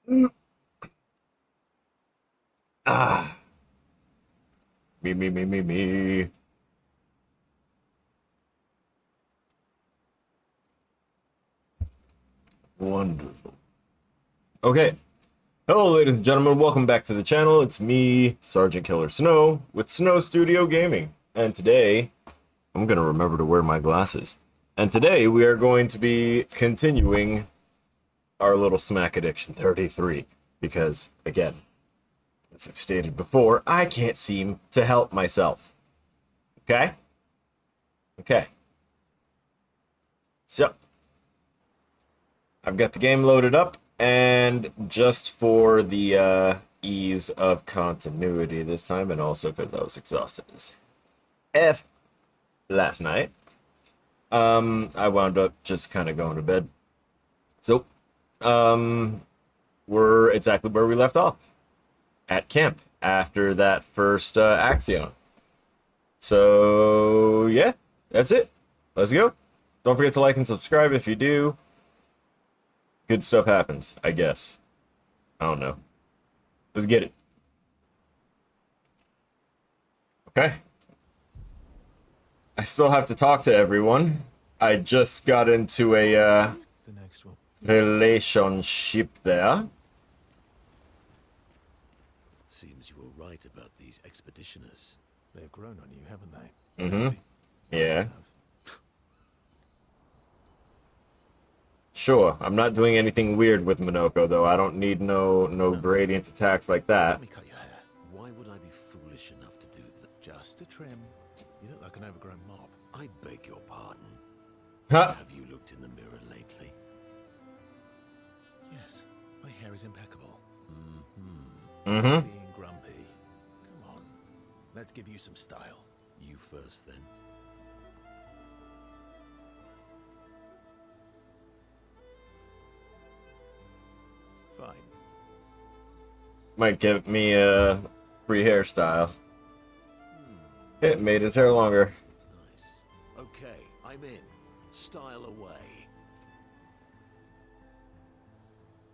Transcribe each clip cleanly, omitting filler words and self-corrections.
Mm. Ah. Me. Wonderful. Okay. Hello, ladies and gentlemen. Welcome back to the channel. It's me, Sergeant Killer Snow, with Snow Studio Gaming. And today, I'm going to remember to wear my glasses. And today, we are going to be continuing our little Smack Addiction 33. Because, again, as I've stated before, I can't seem to help myself. Okay? Okay. So, I've got the game loaded up, and just for the ease of continuity this time, and also because I was exhausted as F last night, I wound up just kind of going to bed. So, we're exactly where we left off, at camp, after that first Axion. So, yeah, that's it. Let's go. Don't forget to like and subscribe if you do. Good stuff happens, I guess. I don't know. Let's get it. Okay. I still have to talk to everyone. I just got into a relationship there. Seems you were right about these expeditioners. They've grown on you, haven't they? Mm-hmm. Yeah. Sure, I'm not doing anything weird with Minoko, though. I don't need no gradient attacks like that. Let me cut your hair. Why would I be foolish enough to do that? Just a trim. You look like an overgrown mop. I beg your pardon. Huh? Have you looked in the mirror lately? Yes, my hair is impeccable. Mm-hmm. Being grumpy. Come on, let's give you some style. You first, then. Fine. Might give me a free hairstyle. It made his hair longer. Nice. Okay, I'm in. Style away.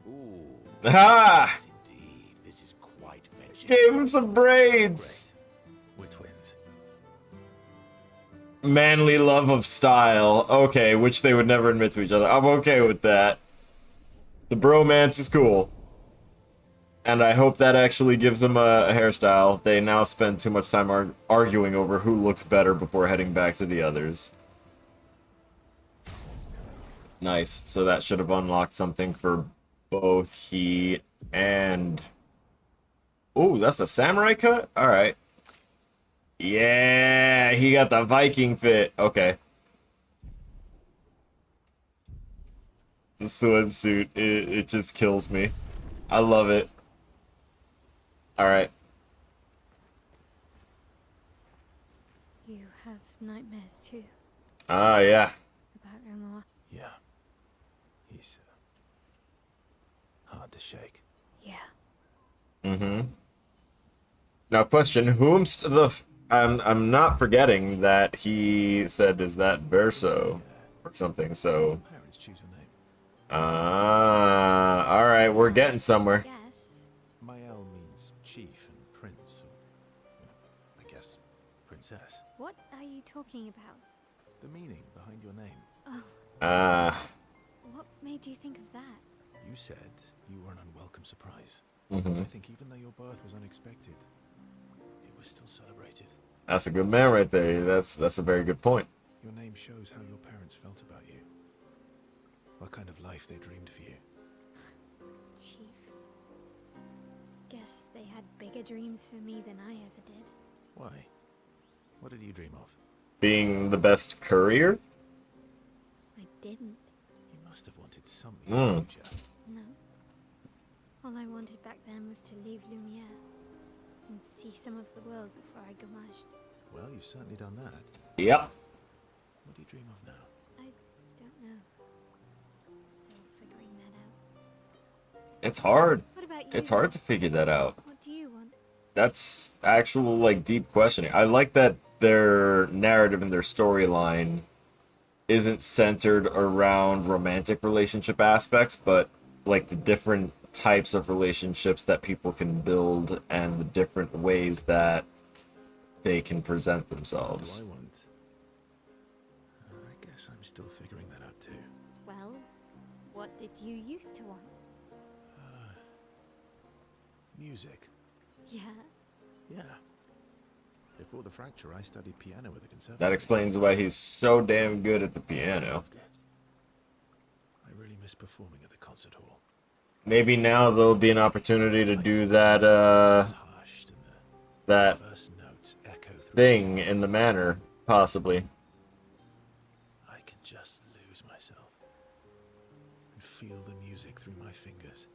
Ooh. Ha! Yes, indeed. This is quite fetching. Gave him some braids. We're twins. Manly love of style. Okay, which they would never admit to each other. I'm okay with that. The bromance is cool. And I hope that actually gives them a hairstyle. They now spend too much time arguing over who looks better before heading back to the others. Nice. So that should have unlocked something for both he and... Ooh, that's the samurai cut? Alright. Yeah, he got the Viking fit. Okay. The swimsuit, it just kills me. I love it. Alright. You have nightmares too, Ah, yeah. about Omar. Yeah. He's hard to shake. Yeah. Mm-hmm. Now, question: I'm not forgetting that he said, "Is that Verso or something?" So, Parents choose a name. all right, we're getting somewhere. Yes. Mael means chief and prince, or, I guess, princess. What are you talking about? The meaning behind your name. Ah. What made you think of that? You said you were an unwelcome surprise. Mm-hmm. I think even though your birth was unexpected, it was still celebrated. That's a good man right there. That's a very good point. Your name shows how your parents felt about you. What kind of life they dreamed for you. Chief. Guess they had bigger dreams for me than I ever did. Why? What did you dream of? Being the best courier. I didn't. You must have wanted something in the future. No. All I wanted back then was to leave Lumiere and see some of the world before I gamaged. Well, you've certainly done that. Yep. What do you dream of now? I don't know. Still figuring that out. It's hard. What about you? It's hard to figure that out. What do you want? That's actual, like, deep questioning. I like that their narrative and their storyline isn't centered around romantic relationship aspects, but, like, the different types of relationships that people can build and the different ways that they can present What themselves. do I want? I guess I'm still figuring that out too. Well, what did you used to want? Music. Yeah. Yeah. Before the fracture, I studied piano at the conservatory. That explains why he's so damn good at the piano. Loved it. I really miss performing at the concert hall. Maybe now there'll be an opportunity to do that, It's hushed and the that first notes echo through thing in the manor, possibly. I can just lose myself and feel the music through my fingers.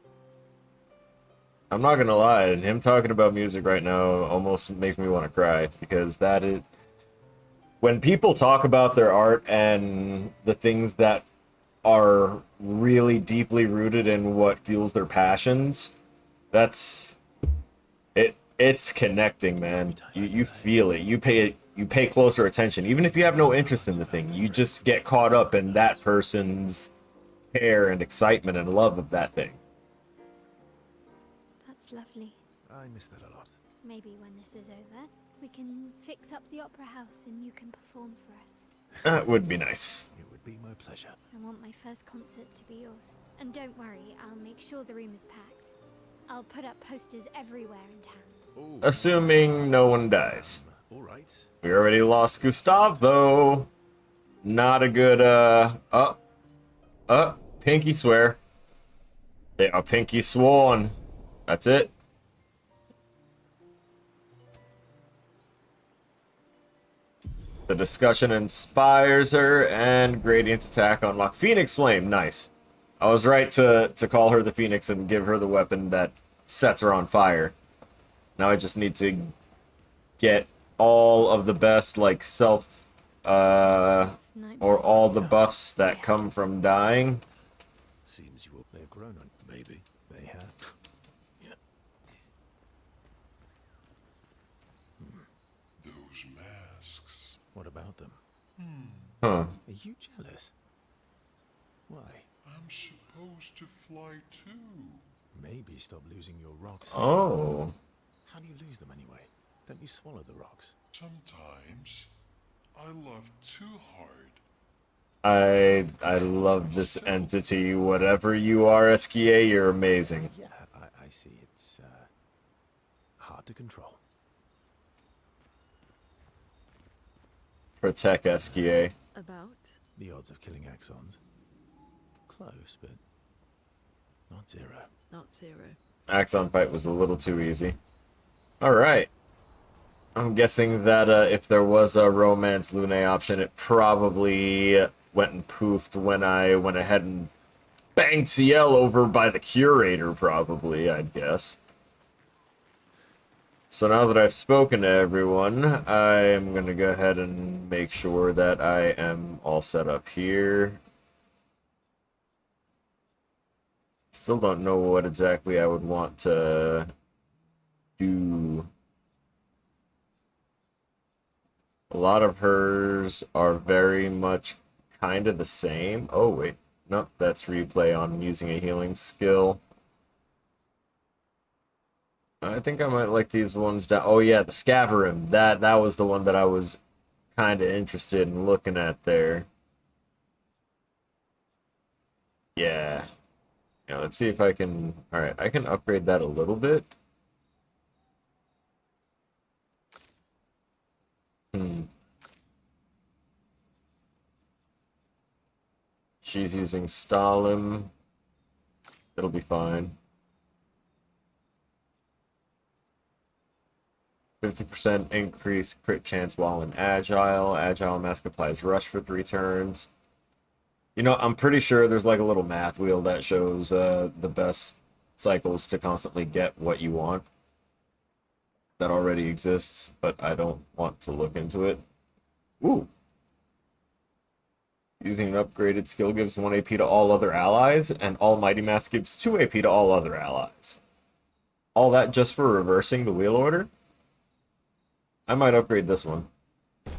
I'm not gonna lie, him talking about music right now almost makes me want to cry, because that is... When people talk about their art and the things that are really deeply rooted in what fuels their passions, that's... It's connecting, man. You feel it. You pay closer attention. Even if you have no interest in the thing, you just get caught up in that person's care and excitement and love of that thing. That's lovely. I miss that a lot. Maybe when this is over, we can fix up the opera house and you can perform for us. That would be nice. It would be my pleasure. I want my first concert to be yours. And don't worry, I'll make sure the room is packed. I'll put up posters everywhere in town. Ooh, Assuming no one dies. all right. We already lost Gustav, though. Not a good, pinky swear. They are pinky sworn. That's it. The discussion inspires her, and Gradient Attack unlock. Phoenix Flame, nice. I was right to call her the Phoenix and give her the weapon that sets her on fire. Now I just need to get all of the best, like, or all the buffs that come from dying. Seems you will. They've grown on. Maybe they have. Yeah. Those masks. What about them? Huh. Are you jealous? Why? I'm supposed to fly too. Maybe stop losing your rocks. Oh. How do you lose them anyway? Don't you swallow the rocks? Sometimes I love too hard. I love this entity. Whatever you are, SKA, you're amazing. Yeah, I see. It's hard to control. Protect SKA. About? The odds of killing Axons. Close, but not zero. Not zero. Axion fight was a little too easy. Alright. I'm guessing that if there was a romance Lune option, it probably went and poofed when I went ahead and banged CL over by the curator, probably, I'd guess. So now that I've spoken to everyone, I'm going to go ahead and make sure that I am all set up here. Still don't know what exactly I would want to do. A lot of hers are very much kind of the same. Oh, wait. Nope, that's replay on using a healing skill. I think I might like these ones down. Oh, yeah, the Scaverim. That was the one that I was kind of interested in looking at there. Yeah. Yeah, let's see if I can... Alright, I can upgrade that a little bit. She's using Stalin. It'll be fine. 50% increase crit chance while in Agile. Agile Mask applies Rush for 3 turns. You know, I'm pretty sure there's like a little math wheel that shows the best cycles to constantly get what you want. That already exists, but I don't want to look into it. Ooh. Using an upgraded skill gives 1 AP to all other allies, and Almighty Mask gives 2 AP to all other allies. All that just for reversing the wheel order? I might upgrade this one. I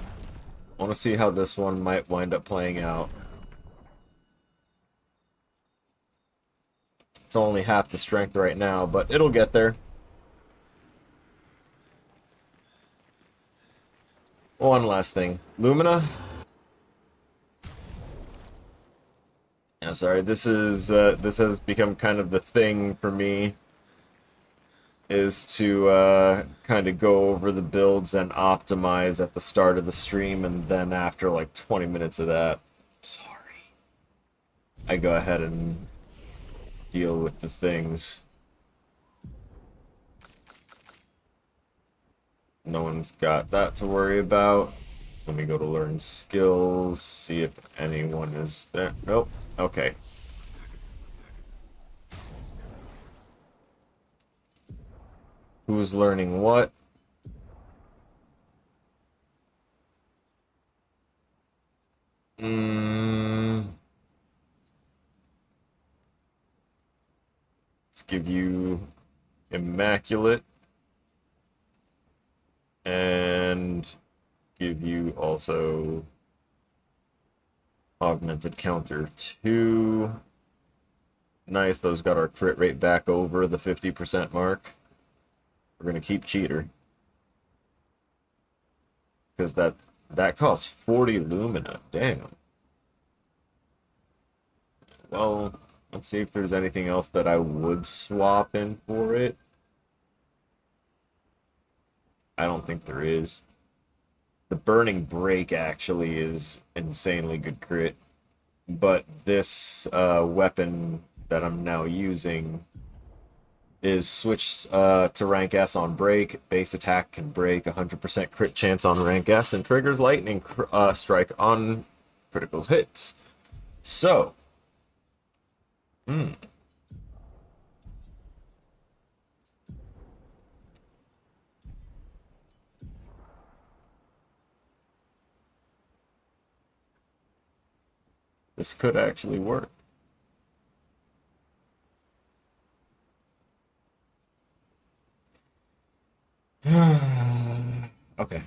want to see how this one might wind up playing out. It's only half the strength right now, but it'll get there. One last thing. Lumina. Yeah, sorry. This has become kind of the thing for me, is to kind of go over the builds and optimize at the start of the stream, and then after like 20 minutes of that, sorry, I go ahead and deal with the things. No one's got that to worry about. Let me go to learn skills, see if anyone is there. Nope. Okay. Who's learning what? Let's give you Immaculate. And give you also Augmented Counter 2. Nice, those got our crit rate back over the 50% mark. We're going to keep Cheater, because that costs 40 Lumina. Damn. Well, let's see if there's anything else that I would swap in for it. I don't think there is. The Burning Break actually is insanely good crit, but this weapon that I'm now using is switched to rank S on break. Base attack can break, 100% crit chance on rank S, and triggers lightning strike on critical hits. So, this could actually work. Okay.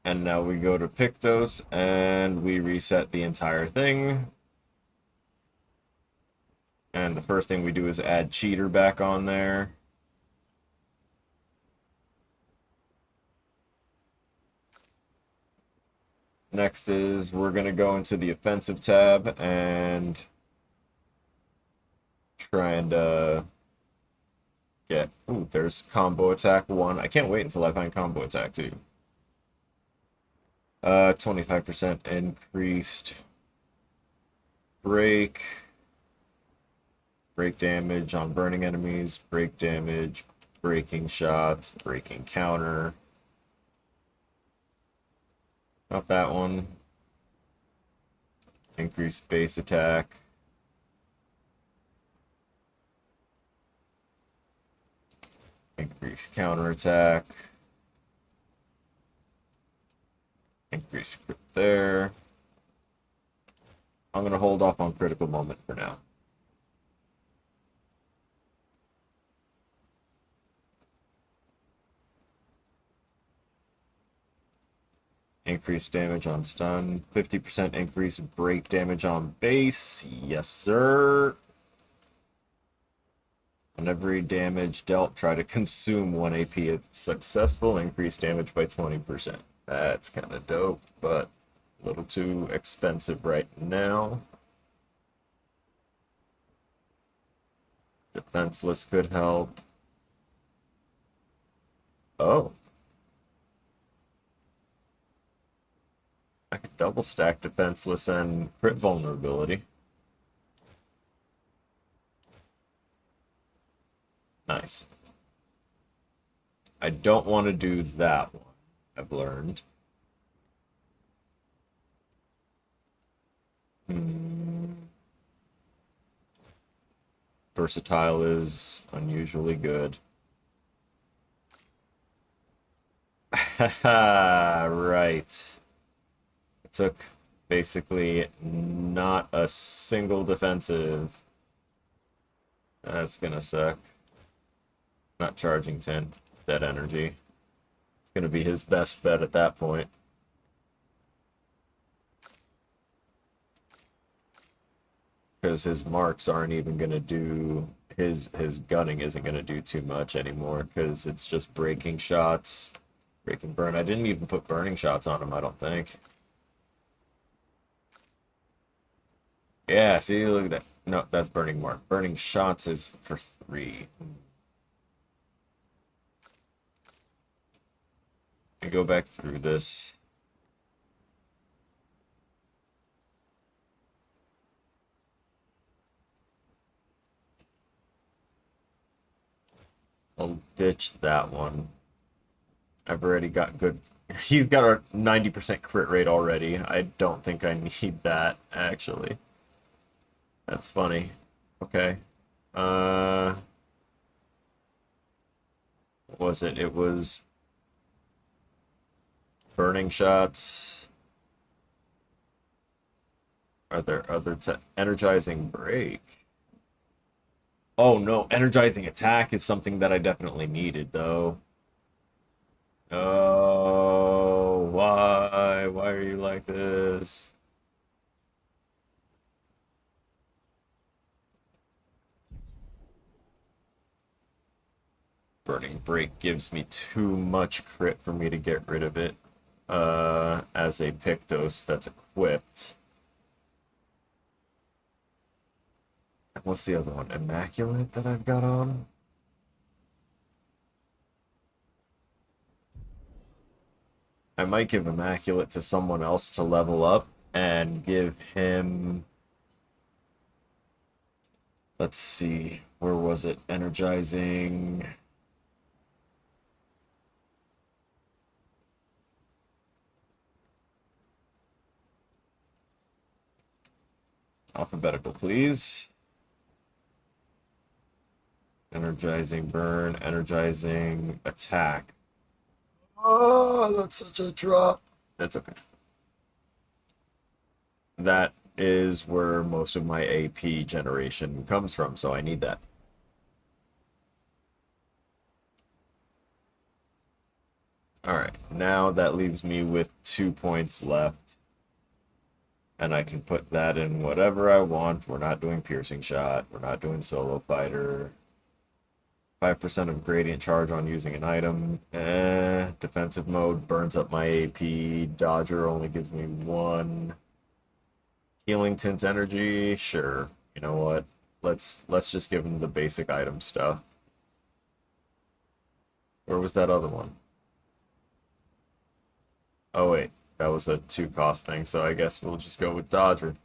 And now we go to Pictos and we reset the entire thing. And the first thing we do is add Cheater back on there. Next is we're going to go into the offensive tab and try and get... Ooh, there's combo attack 1. I can't wait until I find combo attack 2. 25% increased break damage on burning enemies, break damage, breaking shots, breaking counter. Not that one. Increased base attack. Increased counter attack. Increase crit there. I'm going to hold off on critical moment for now. Increased damage on stun. 50% increase break damage on base. Yes, sir. On every damage dealt, try to consume 1 AP if successful. Increase damage by 20%. That's kind of dope, but a little too expensive right now. Defenseless could help. Oh. I could double stack defenseless and crit vulnerability. Nice. I don't want to do that one, I've learned. Versatile is unusually good. Haha, right. It took basically not a single defensive. That's gonna suck. Not charging 10. Dead energy. It's gonna be his best bet at that point. because his marks aren't even gonna do his gunning isn't gonna do too much anymore because it's just breaking shots, breaking burn. I didn't even put burning shots on him, I don't think. Yeah, see, look at that. No, that's burning mark. Burning shots is for 3. I go back through this. I'll ditch that one. I've already got good. He's got a 90% crit rate already. I don't think I need that, actually. That's funny. Okay. What was it? It was burning shots. Are there other energizing break? Oh no, energizing attack is something that I definitely needed though. Oh, why? Why are you like this? Burning break gives me too much crit for me to get rid of it. As a Pictos that's equipped. What's the other one? Immaculate that I've got on? I might give Immaculate to someone else to level up and give him... Let's see. Where was it? Energizing... Alphabetical, please. Energizing burn, energizing attack. Oh, that's such a drop. That's okay. That is where most of my AP generation comes from, so I need that. Alright, now that leaves me with 2 points left. And I can put that in whatever I want. We're not doing piercing shot. We're not doing solo fighter. 5% of gradient charge on using an item. Defensive mode burns up my AP. Dodger only gives me 1. Healing tint energy. Sure. You know what? Let's just give him the basic item stuff. Where was that other one? Oh wait. That was a 2-cost thing, so I guess we'll just go with Dodger.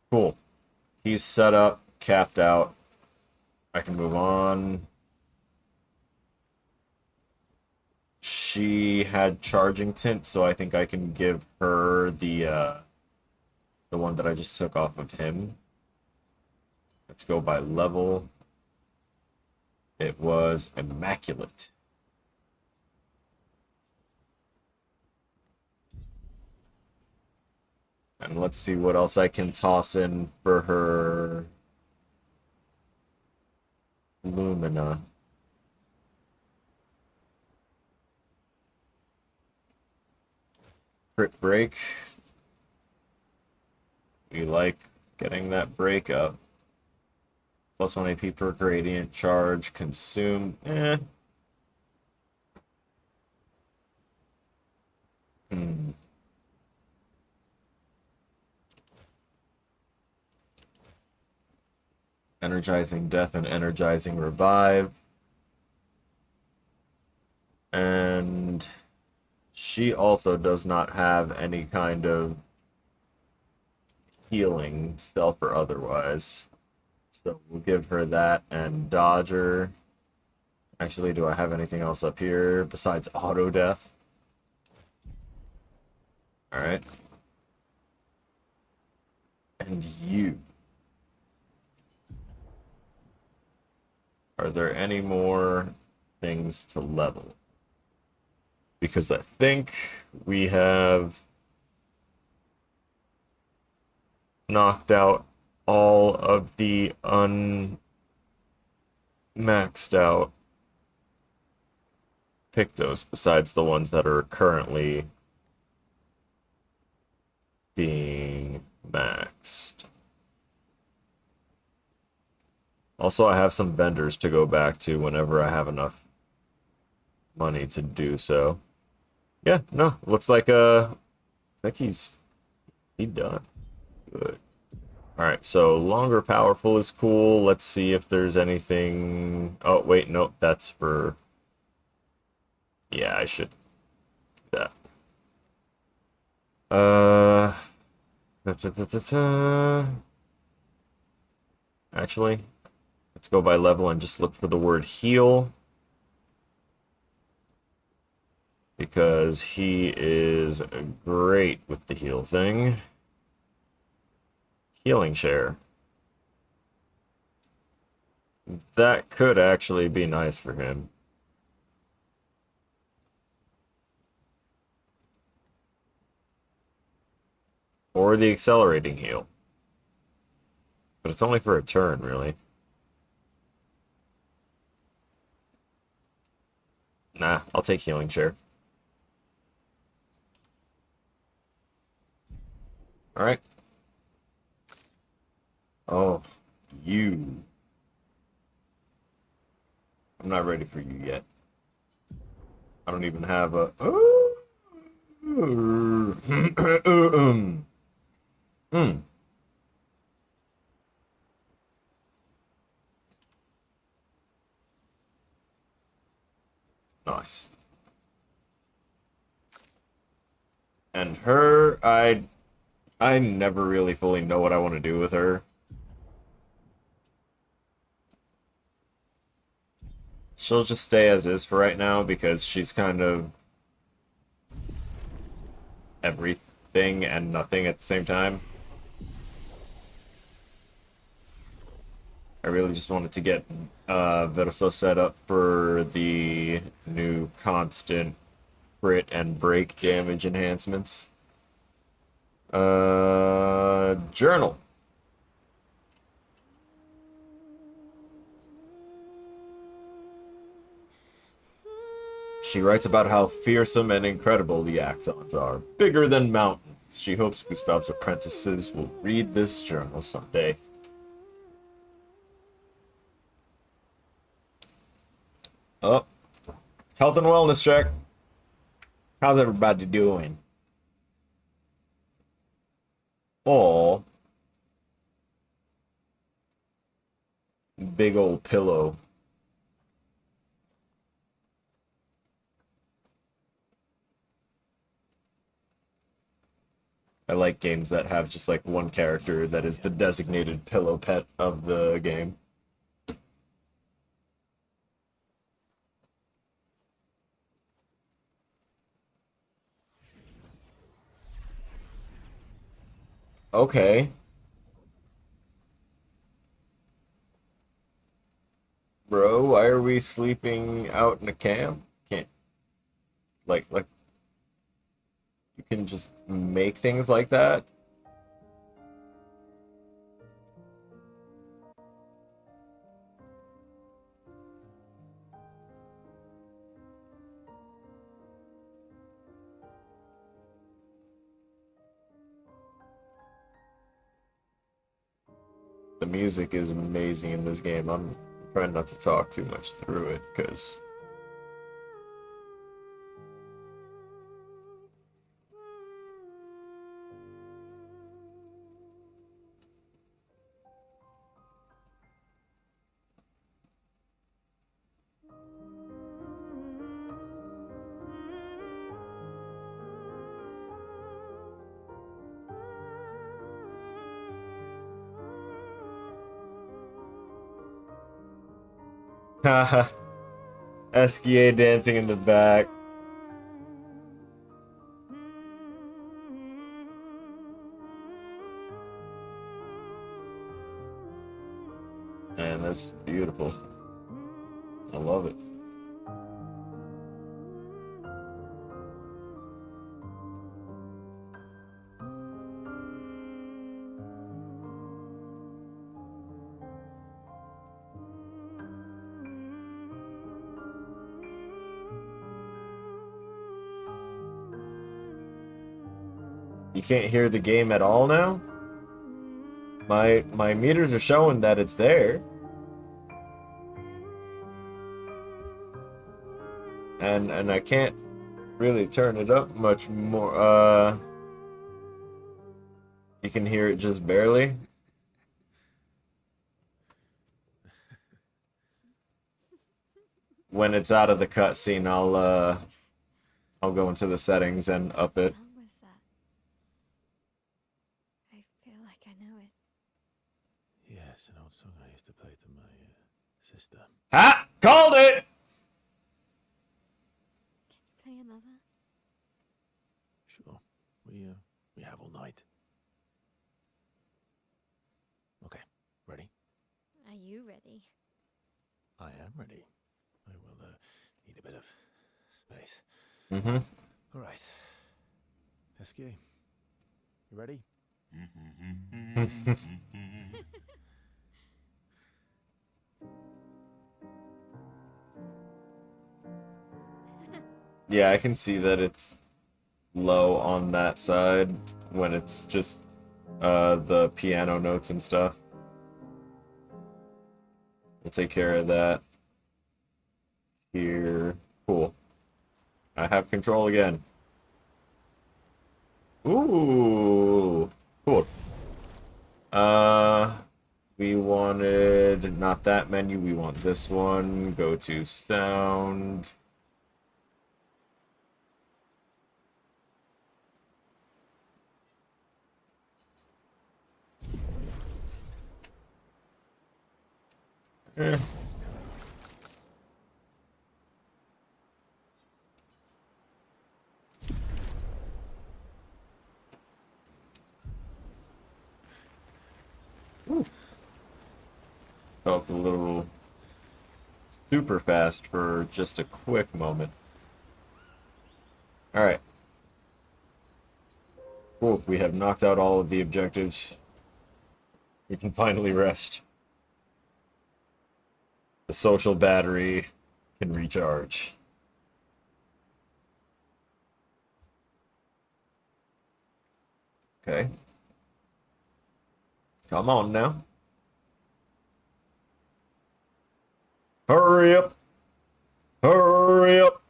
Cool. He's set up, capped out. I can move on. She had charging tint, so I think I can give her the one that I just took off of him. Let's go by level. It was Immaculate. And let's see what else I can toss in for her Lumina. Crit break. We like getting that break up. Plus 1 AP per gradient charge. Consume. Energizing Death and Energizing Revive. And she also does not have any kind of healing, stealth or otherwise. So we'll give her that and Dodger. Actually, do I have anything else up here besides auto death? Alright. And you. Are there any more things to level? Because I think we have knocked out all of the unmaxed out Pictos besides the ones that are currently being maxed. Also, I have some vendors to go back to whenever I have enough money to do so. Yeah, no, looks like I think he's done. Good. Alright, so longer powerful is cool. Let's see if there's anything. Oh, wait, nope, that's for. Yeah, I should do that. Actually, let's go by level and just look for the word heal. Because he is great with the heal thing. Healing share. That could actually be nice for him. Or the accelerating heal. But it's only for a turn, really. Nah, I'll take healing share. Alright. Oh, you. I'm not ready for you yet. I don't even have a. Nice. And her, I never really fully know what I want to do with her. She'll just stay as is for right now because she's kind of everything and nothing at the same time. I really just wanted to get Verso set up for the new constant crit and break damage enhancements. Journal. She writes about how fearsome and incredible the Axions are, bigger than mountains. She hopes Gustav's apprentices will read this journal someday. Oh, health and wellness check. How's everybody doing? Oh, big old pillow. I like games that have just like one character that is the designated pillow pet of the game. Okay. Bro, why are we sleeping out in a camp? Can't like you can just make things like that? The music is amazing in this game. I'm trying not to talk too much through it because haha. SKA dancing in the back. Man, that's beautiful. I love it. You can't hear the game at all now? My meters are showing that it's there. and I can't really turn it up much more. You can hear it just barely. When it's out of the cutscene, I'll go into the settings and up it. What song was that? I feel like I know it. Yes, an old song I used to play to my sister. Ha! Called it! Can you play another? Sure. We have all night. Okay, ready? Are you ready? I am ready. I will need a bit of space. Mm-hmm. All right. SK, you ready? Yeah, I can see that it's low on that side when it's just the piano notes and stuff. We'll take care of that here. Cool. I have control again. Ooh, cool. We wanted not that menu, we want this one. Go to sound. Eh. Felt a little super fast for just a quick moment. Alright. Cool, we have knocked out all of the objectives. We can finally rest. The social battery can recharge. Okay. Come on now. Hurry up! Hurry up!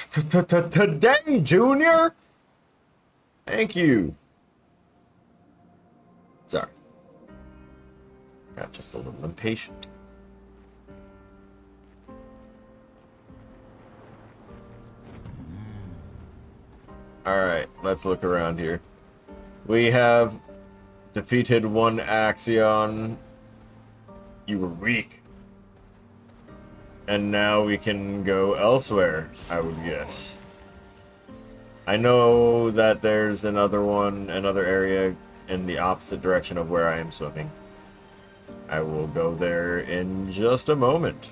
Today, Junior! Thank you. Sorry. Got just a little impatient. Alright, let's look around here. We have defeated one Axion. You were weak. And now we can go elsewhere, I would guess. I know that there's another area in the opposite direction of where I am swimming. I will go there in just a moment.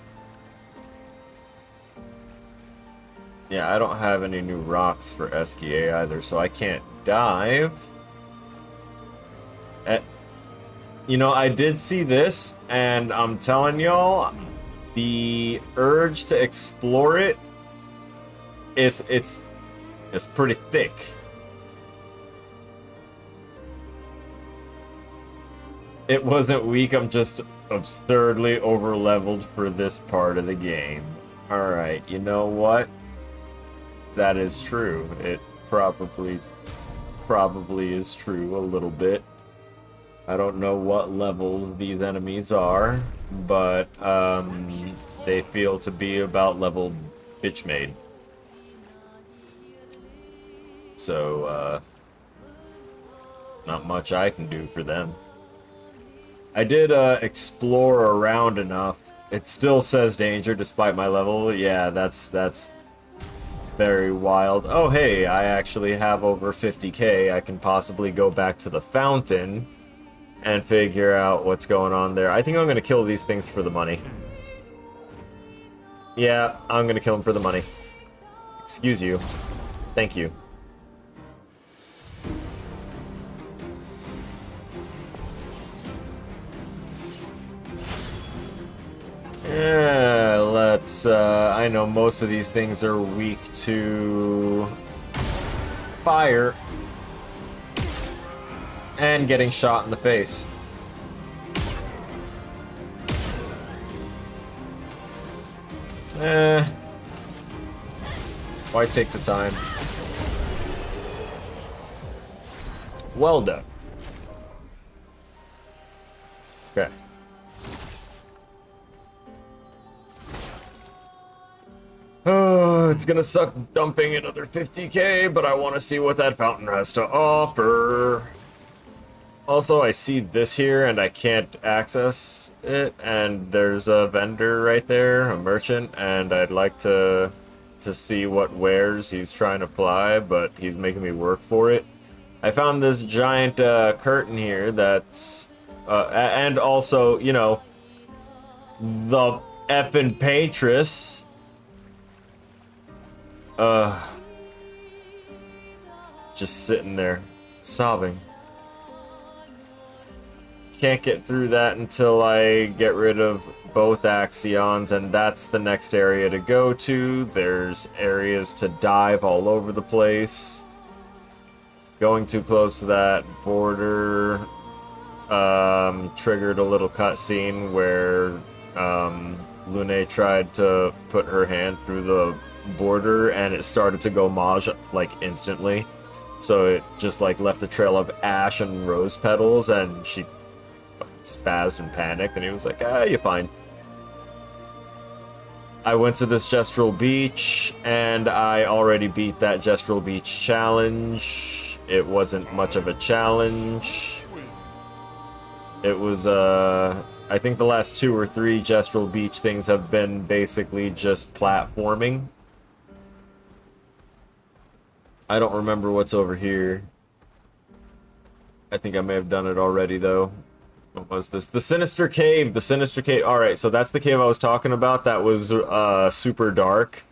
Yeah, I don't have any new rocks for SKA either, so I can't dive. You know, I did see this, and I'm telling y'all, the urge to explore it is it's pretty thick. It wasn't weak, I'm just absurdly over-leveled for this part of the game. Alright, you know what? That is true. It probably is true a little bit. I don't know what levels these enemies are, but they feel to be about level bitch made. So not much I can do for them. I did explore around enough. It still says danger despite my level. Yeah, that's very wild. Oh hey, I actually have over 50k. I can possibly go back to the fountain and figure out what's going on there. I think I'm gonna kill these things for the money. Yeah, I'm gonna kill them for the money. Excuse you. Thank you. Yeah, let's, I know most of these things are weak to fire and getting shot in the face. Why take the time? Well done. Okay. Oh, it's gonna suck dumping another 50k, but I want to see what that fountain has to offer. Also, I see this here, and I can't access it, and there's a vendor right there, a merchant, and I'd like to see what wares he's trying to apply, but he's making me work for it. I found this giant curtain here that's... and also, you know, the effing Patris. Just sitting there, sobbing. Can't get through that until I get rid of both Axions, and that's the next area to go to. There's areas to dive all over the place. Going too close to that border triggered a little cutscene where Lune tried to put her hand through the border, and it started to go mage like instantly. So it just like left a trail of ash and rose petals, and she spazzed and panicked, and he was like, ah, you're fine. I went to this Gestural Beach, and I already beat that Gestural Beach challenge. It wasn't much of a challenge. It was, I think the last 2 or 3 Gestural Beach things have been basically just platforming. I don't remember what's over here. I think I may have done it already, though. What was this? The Sinister Cave! The Sinister Cave. Alright, so that's the cave I was talking about. That was super dark.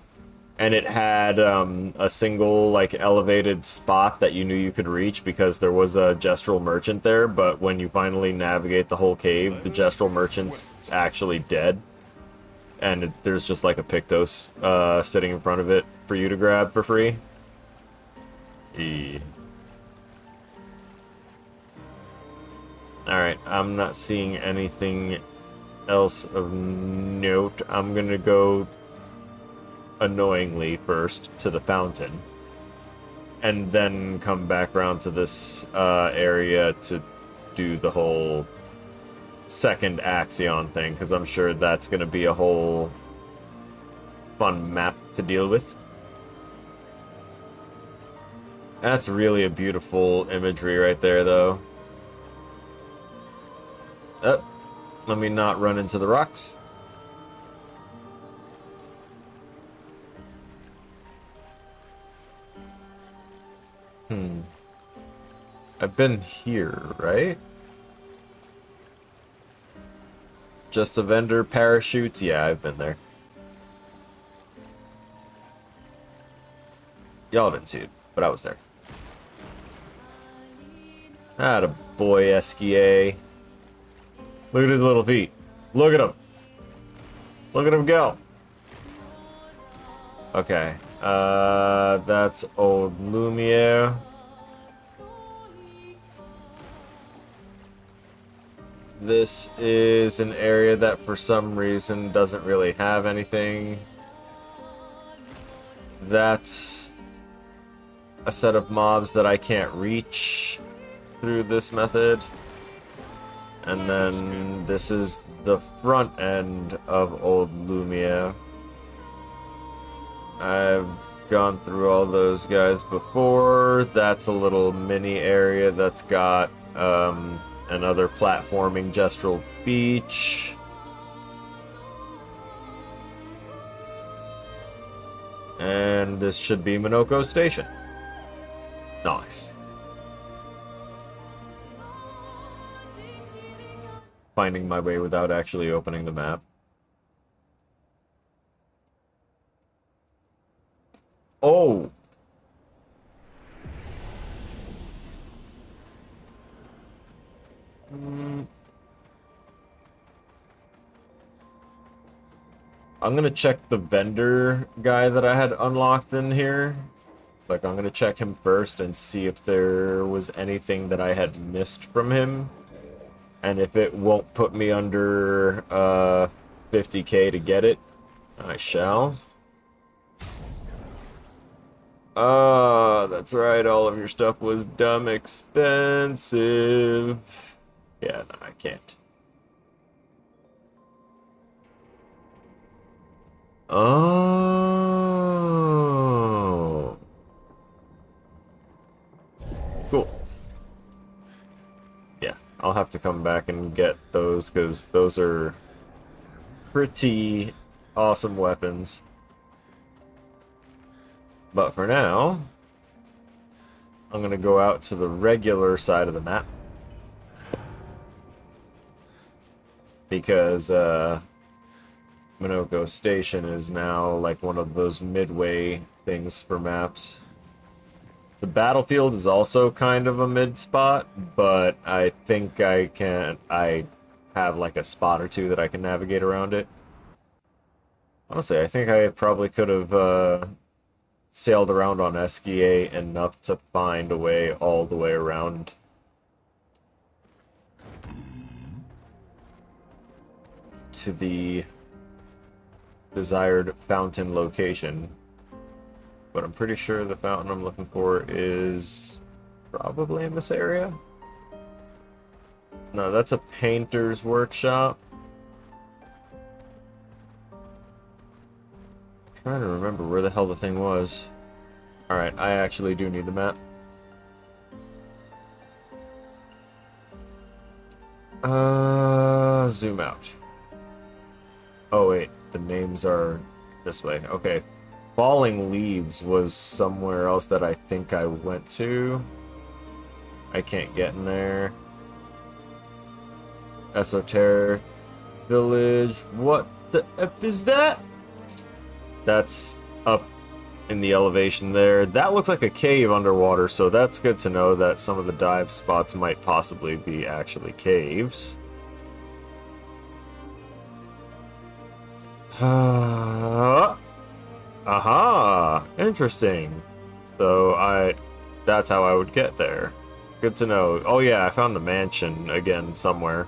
And it had a single, like, elevated spot that you knew you could reach because there was a Gestural Merchant there. But when you finally navigate the whole cave, the Gestural Merchant's actually dead. And there's just, like, a Pictos sitting in front of it for you to grab for free. Alright, I'm not seeing anything else of note. I'm gonna go annoyingly first to the fountain, and then come back around to this area to do the whole second Axion thing, because I'm sure that's gonna be a whole fun map to deal with. That's really a beautiful imagery right there, though. Oh, let me not run into the rocks. I've been here, right? Just a vendor, parachutes? Yeah, I've been there. Y'all didn't see it, but I was there. Atta boy, Esquier. Look at his little feet. Look at him. Look at him go. Okay. That's Old Lumiere. This is an area that for some reason doesn't really have anything. That's a set of mobs that I can't reach through this method. And then this is the front end of Old Lumiere. I've gone through all those guys before. That's a little mini area that's got another platforming Gestural Beach. And this should be Minoko Station. Nice. Finding my way without actually opening the map. Oh! I'm gonna check the vendor guy that I had unlocked in here. Like, I'm gonna check him first and see if there was anything that I had missed from him. And if it won't put me under 50k to get it, I shall. Ah, that's right. All of your stuff was dumb expensive. Yeah, no, I can't. Oh. Cool. Yeah, I'll have to come back and get those because those are pretty awesome weapons. But for now, I'm going to go out to the regular side of the map. Because Minoko Station is now like one of those midway things for maps. The battlefield is also kind of a mid spot, but I think I have like a spot or two that I can navigate around it. Honestly, I think I probably could have sailed around on SGA enough to find a way all the way around. To the desired fountain location. But I'm pretty sure the fountain I'm looking for is probably in this area. No, that's a painter's workshop. I'm trying to remember where the hell the thing was. Alright, I actually do need the map. Zoom out. Oh wait, the names are this way. Okay. Falling Leaves was somewhere else that I think I went to. I can't get in there. Esoteric Village. What the F is that? That's up in the elevation there. That looks like a cave underwater, so that's good to know that some of the dive spots might possibly be actually caves. Aha! Interesting. So that's how I would get there. Good to know. Oh yeah, I found the mansion again somewhere.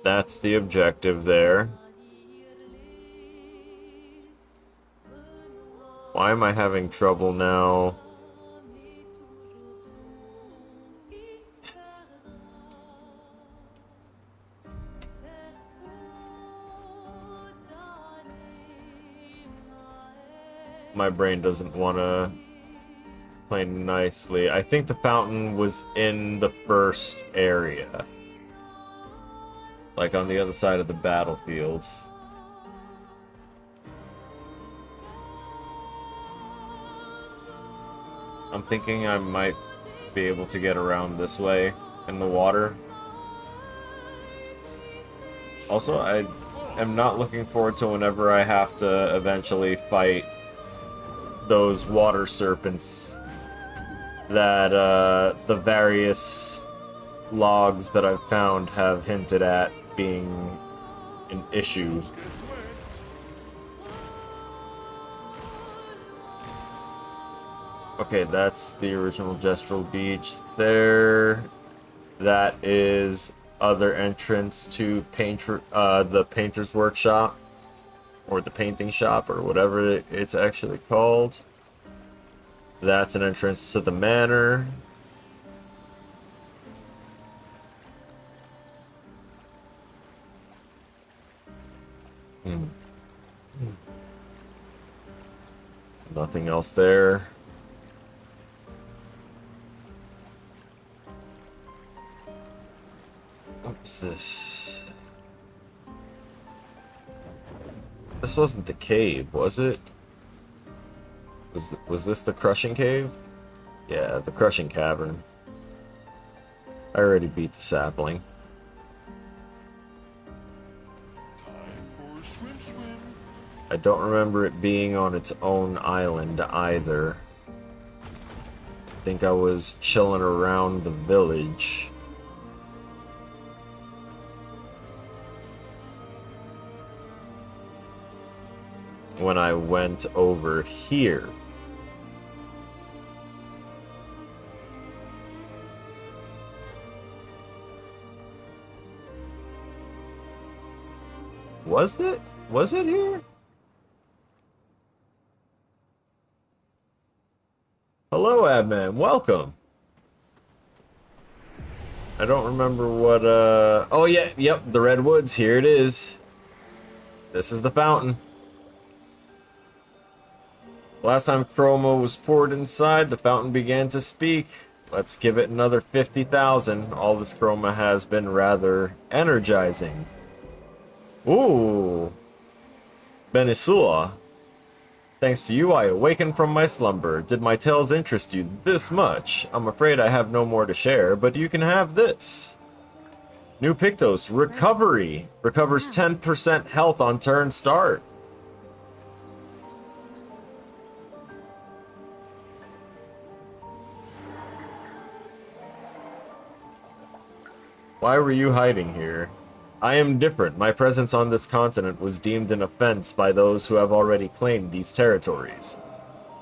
That's the objective there. Why am I having trouble now? My brain doesn't want to play nicely. I think the fountain was in the first area. Like on the other side of the battlefield. I'm thinking I might be able to get around this way in the water. Also, I am not looking forward to whenever I have to eventually fight those water serpents that the various logs that I've found have hinted at being an issue. Okay, that's the original Gestural Beach there. That is other entrance to the painter's workshop. Or the painting shop, or whatever it's actually called. That's an entrance to the manor. Nothing else there. What's this? This wasn't the cave, was it? Was this the crushing cave? Yeah, the crushing cavern. I already beat the sapling. Time for swim swim. I don't remember it being on its own island either. I think I was chilling around the village. When I went over here. Was it? Was it here? Hello, Admin. Welcome. I don't remember what, oh, yeah, yep, the Redwoods. Here it is. This is the fountain. Last time chroma was poured inside, the fountain began to speak. Let's give it another 50,000. All this chroma has been rather energizing. Ooh. Benisua. Thanks to you, I awakened from my slumber. Did my tales interest you this much? I'm afraid I have no more to share, but you can have this. New Pictos, Recovery. Recovers 10% health on turn start. Why were you hiding here? I am different. My presence on this continent was deemed an offense by those who have already claimed these territories.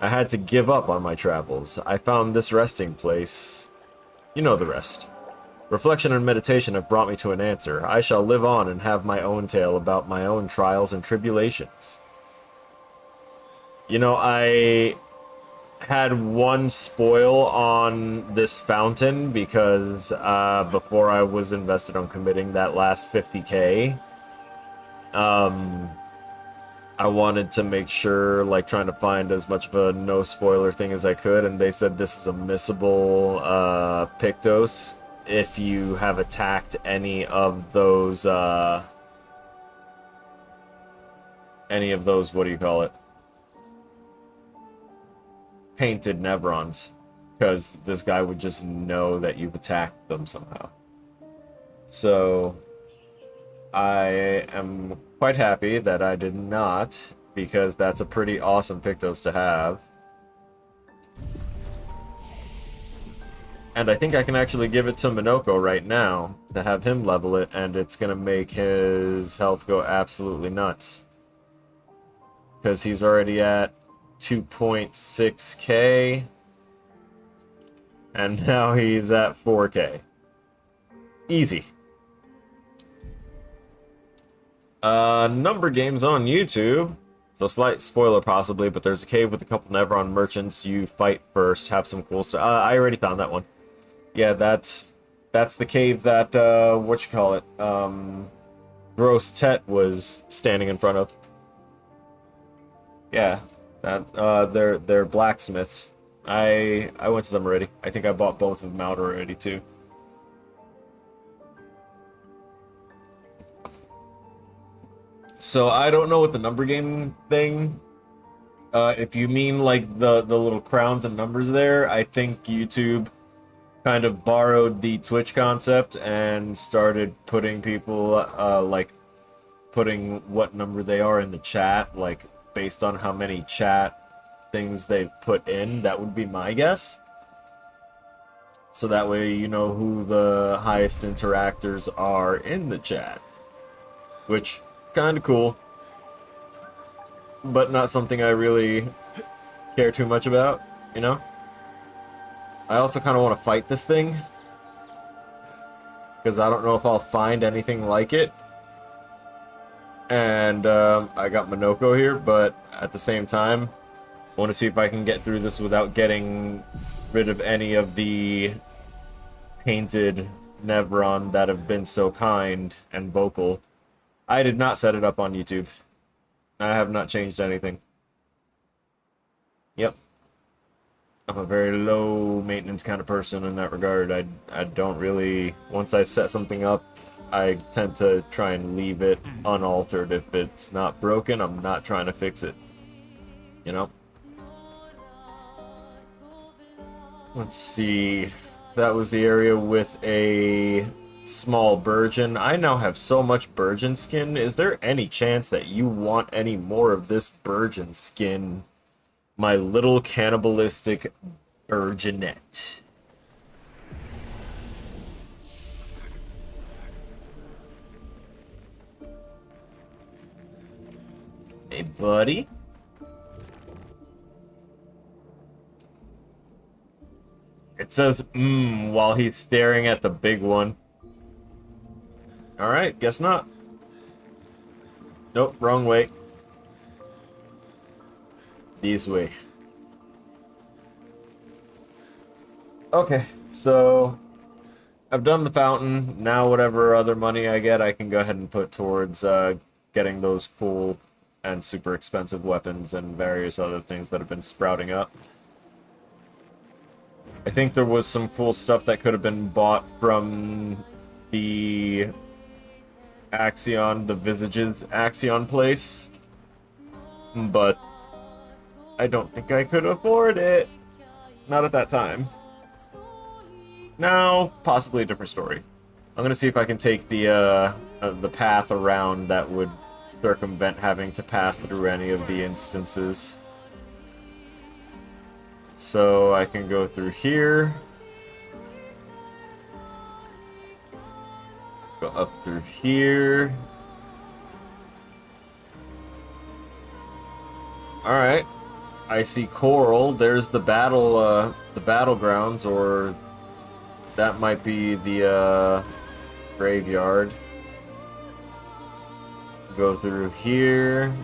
I had to give up on my travels. I found this resting place. You know the rest. Reflection and meditation have brought me to an answer. I shall live on and have my own tale about my own trials and tribulations. You know, I had one spoil on this fountain because before I was invested on committing that last 50k, I wanted to make sure, like, trying to find as much of a no spoiler thing as I could, and they said this is a missable Pictos if you have attacked any of those, what do you call it? Painted Nevrons, because this guy would just know that you've attacked them somehow. So I am quite happy that I did not, because that's a pretty awesome Pictos to have. And I think I can actually give it to Minoko right now to have him level it, and it's gonna make his health go absolutely nuts. Because he's already at 2.6k, and now he's at 4k. Easy. Number games on YouTube. So slight spoiler possibly, but there's a cave with a couple Nevron merchants. You fight first, have some cool stuff. I already found that one. Yeah, that's the cave that Gross Tet was standing in front of. Yeah. They're blacksmiths. I went to them already. I think I bought both of them out already too. So I don't know what the number game thing. If you mean like the little crowns and numbers there, I think YouTube kind of borrowed the Twitch concept and started putting people like putting what number they are in the chat, like based on how many chat things they've put in. That would be my guess. So that way you know who the highest interactors are in the chat. Which, kind of cool. But not something I really care too much about, you know? I also kind of want to fight this thing. Because I don't know if I'll find anything like it. And I got Minoko here, but at the same time, I want to see if I can get through this without getting rid of any of the painted Nevron that have been so kind and vocal. I did not set it up on YouTube. I have not changed anything. Yep. I'm a very low maintenance kind of person in that regard. I don't really, once I set something up, I tend to try and leave it unaltered. If it's not broken, I'm not trying to fix it. You know? Let's see. That was the area with a small Burgeon. I now have so much Burgeon skin. Is there any chance that you want any more of this Burgeon skin? My little cannibalistic Burgeonette. Hey, buddy. It says, while he's staring at the big one. Alright, guess not. Nope, wrong way. This way. Okay, so I've done the fountain. Now whatever other money I get, I can go ahead and put towards getting those cool and super expensive weapons and various other things that have been sprouting up. I think there was some cool stuff that could have been bought from the Axion, the Visages Axion place, but I don't think I could afford it. Not at that time. Now, possibly a different story. I'm gonna see if I can take the path around that would circumvent having to pass through any of the instances. So I can go through here. Go up through here. Alright. I see coral. There's the battlegrounds, or that might be the graveyard. Go through here.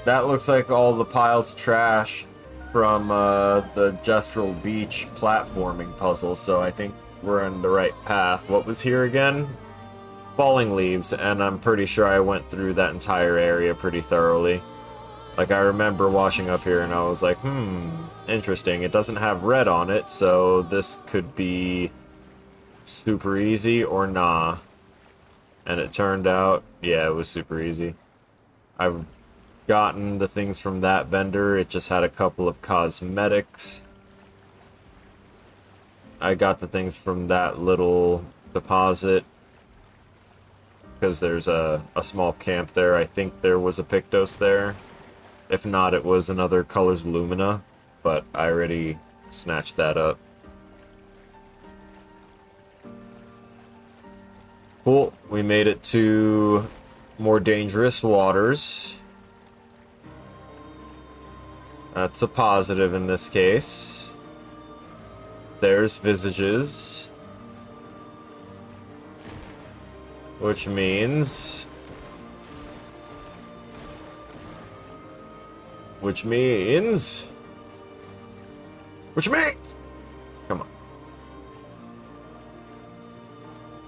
That looks like all the piles of trash from the Gestural Beach platforming puzzle, so I think we're on the right path. What was here again? Falling leaves, and I'm pretty sure I went through that entire area pretty thoroughly. Like, I remember washing up here and I was like, interesting. It doesn't have red on it, so this could be super easy or nah. And it turned out, yeah, it was super easy. I've gotten the things from that vendor. It just had a couple of cosmetics. I got the things from that little deposit because there's a small camp there. I think there was a Pictos there. If not, it was another Colors Lumina, but I already snatched that up. Cool, we made it to more dangerous waters. That's a positive in this case. There's Visages. Which means... Which means... Come on.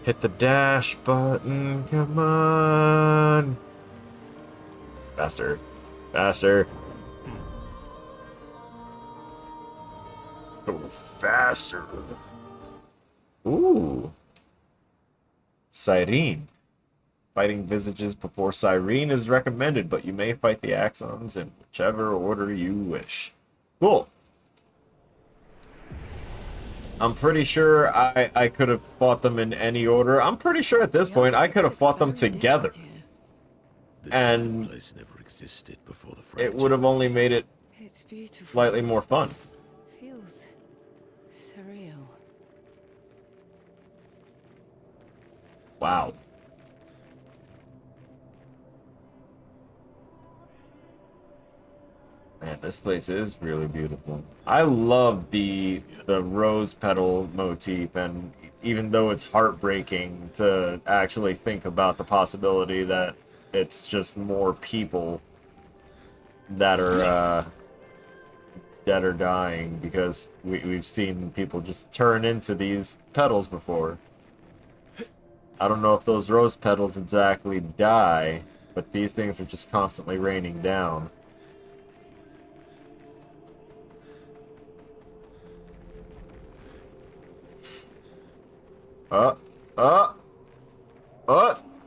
Hit the dash button, come on! Faster. Faster. Go faster. Ooh. Cyrene. Fighting Visages before Cyrene is recommended, but you may fight the Axions in whichever order you wish. Cool. I'm pretty sure I could have fought them in any order. I'm pretty sure at this point I could have fought them together. And place never existed before the fracture. it would have only made it It's beautiful. slightly more fun. Feels surreal. Wow. Man, this place is really beautiful. I love the rose petal motif, and even though it's heartbreaking to actually think about the possibility that it's just more people that are dead or dying, because we've seen people just turn into these petals before. I don't know if those rose petals exactly die, but these things are just constantly raining down.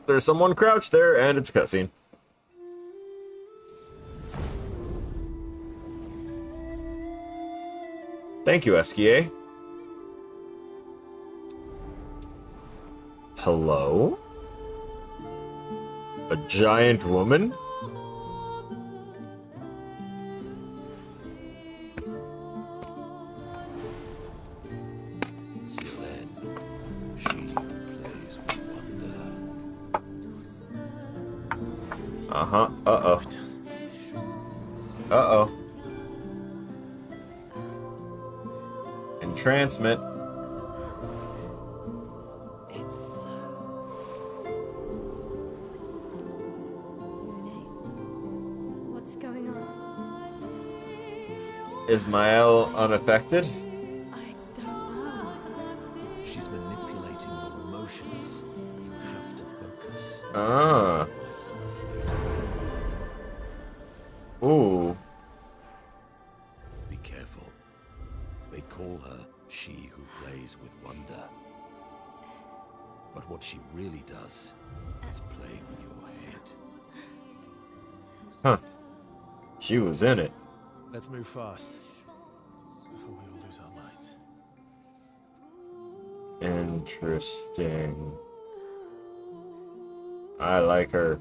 There's someone crouched there, and it's a cutscene. Thank you, Esquier. Hello? A giant woman? Uh-huh. Uh-oh. Uh-oh. Entrancement. It's What's going on? Is Mael unaffected? I don't know. She's manipulating your emotions. You have to focus. Ah. Ooh. Be careful. They call her she who plays with wonder. But what she really does is play with your head. Huh. She was in it. Let's move fast before we all lose our minds. Interesting. I like her.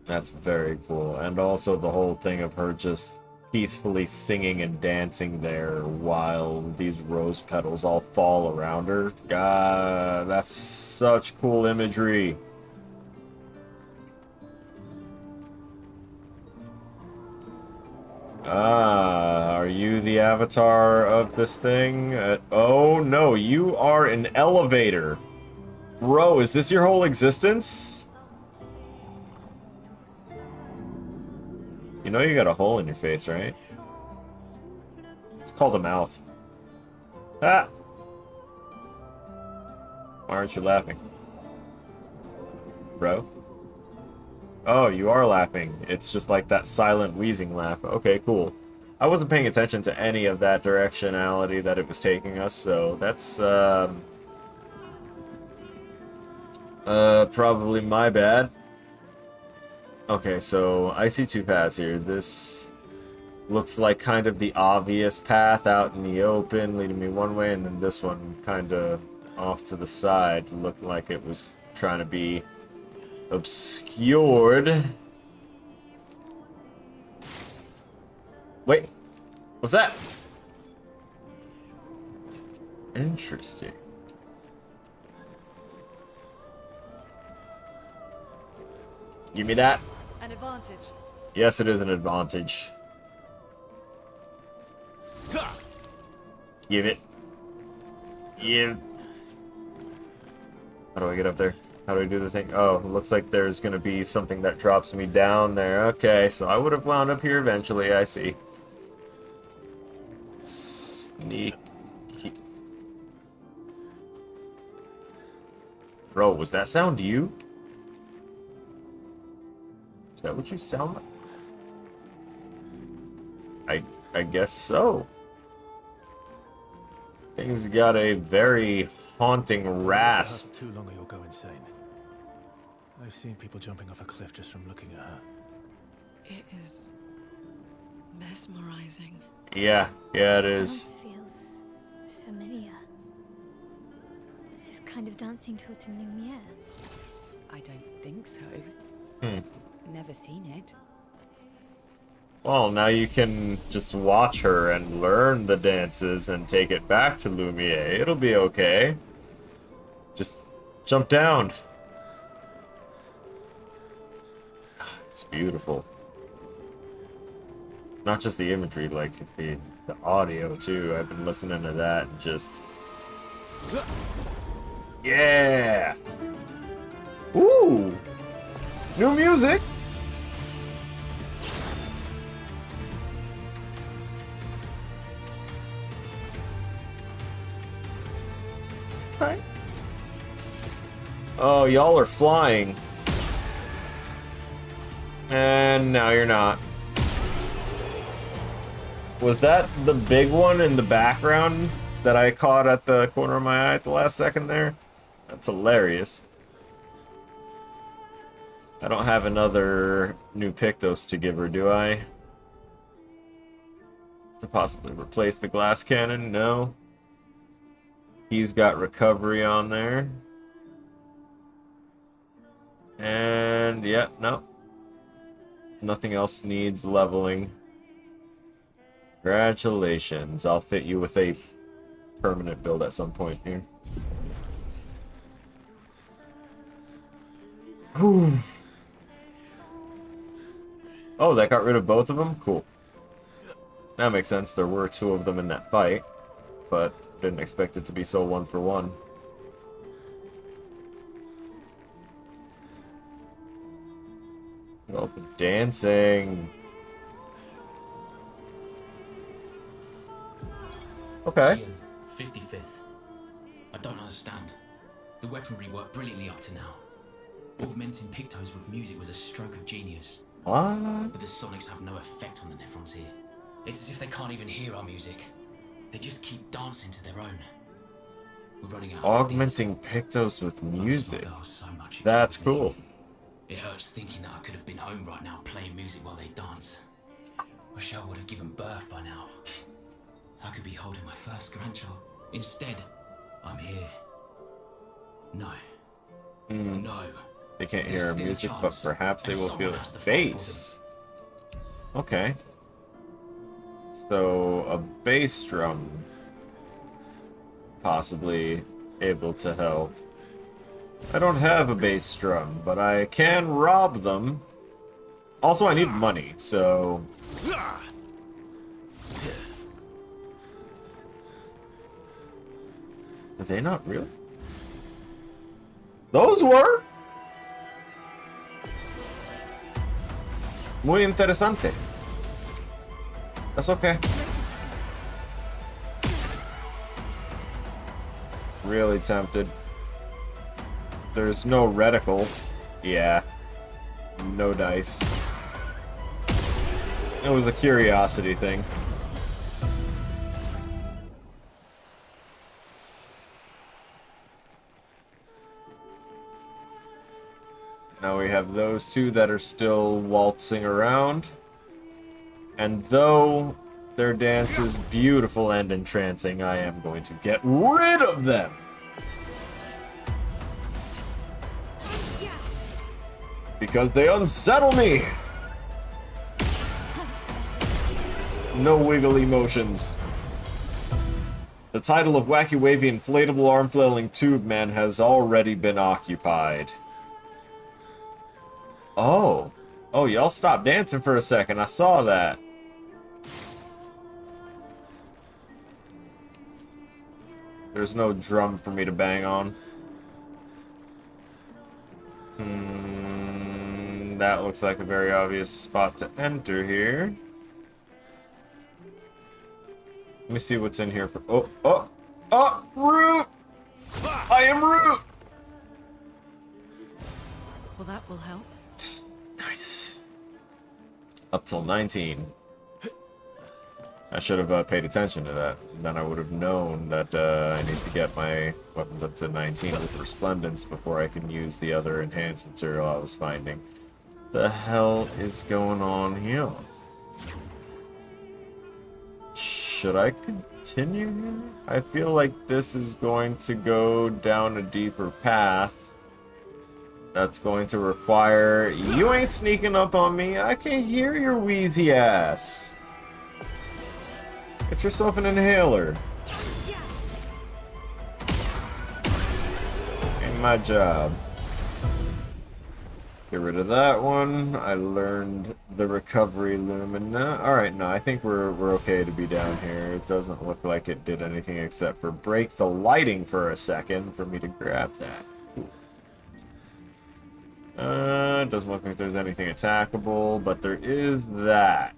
That's very cool. And also the whole thing of her just peacefully singing and dancing there while these rose petals all fall around her. God, that's such cool imagery. Ah, are you the avatar of this thing? Oh no, you are an elevator. Bro, is this your whole existence? You know you got a hole in your face, right? It's called a mouth. Ah! Why aren't you laughing? Bro? Oh, you are laughing. It's just like that silent wheezing laugh. Okay, cool. I wasn't paying attention to any of that directionality that it was taking us, so that's, probably my bad. Okay, so I see two paths here. This looks like kind of the obvious path out in the open, leading me one way, and then this one kind of off to the side, looked like it was trying to be obscured. Wait, what's that? Interesting. Give me that. An advantage. Yes, it is an advantage. Give it. Give. How do I get up there? How do I do the thing? Oh, it looks like there's gonna be something that drops me down there. Okay, so I would have wound up here eventually, I see. Sneaky. Bro, was that sound you? Is that what you sound like? I guess so. Things got a very haunting rasp. Too long or you'll go insane. I've seen people jumping off a cliff just from looking at her. It is mesmerizing. Yeah, it This is. dance feels familiar. This is kind of dancing towards a Lumiere. I don't think so. Never seen it. Well, now you can just watch her and learn the dances and take it back to Lumiere. It'll be okay. Just jump down. It's beautiful. Not just the imagery, like the audio too. I've been listening to that and just... Yeah! Ooh! New music! Right. Oh, y'all are flying. And now you're not. Was that the big one in the background that I caught at the corner of my eye at the last second there? That's hilarious. I don't have another new Pictos to give her, do I? To possibly replace the glass cannon? No. He's got recovery on there. And, yeah, no. Nothing else needs leveling. Congratulations. I'll fit you with a permanent build at some point here. Whew. Oh, that got rid of both of them? Cool. That makes sense. There were two of them in that fight, but didn't expect it to be so one for one. Oh, the dancing. Okay. Axion, 55th. I don't understand. The weaponry worked brilliantly up to now. Augmenting Pictos with music was a stroke of genius. What? But the sonics have no effect on the Nephrons here. It's as if they can't even hear our music. They just keep dancing to their own. We're running out of Augmenting Pictos with ideas. music. I lost my girl so much it That's kills me. cool. It hurts thinking that I could have been home right now playing music while they dance. Wish I would have given birth by now. I could be holding my first grandchild. Instead, I'm here. No. No. They can't There's hear our still a music, but chance, perhaps they and will feel someone the has to fight for bass. Okay. So, a bass drum. Possibly able to help. I don't have a bass drum, but I can rob them. Also, I need money, so... Are they not real? Those were? Muy interesante. That's okay. Really tempted. There's no reticle. Yeah. No dice. It was a curiosity thing. Now we have those two that are still waltzing around. And though their dance is beautiful and entrancing, I am going to get rid of them! Because they unsettle me! No wiggly motions. The title of Wacky Wavy Inflatable Arm Flailing Tube Man has already been occupied. Oh. Oh, y'all stopped dancing for a second. I saw that. There's no drum for me to bang on. That looks like a very obvious spot to enter here. Let me see what's in here for... Oh, Root! I am Root! Well, that will help. Nice. Up till 19. I should have paid attention to that. Then I would have known that I need to get my weapons up to 19 with Resplendence before I can use the other enhanced material I was finding. The hell is going on here? Should I continue here? I feel like this is going to go down a deeper path. That's going to require... You ain't sneaking up on me. I can hear your wheezy ass. Get yourself an inhaler. Ain't my job. Get rid of that one. I learned the recovery lumina. Alright, no, I think we're okay to be down here. It doesn't look like it did anything except for break the lighting for a second for me to grab that. Cool. Doesn't look like there's anything attackable, but there is that.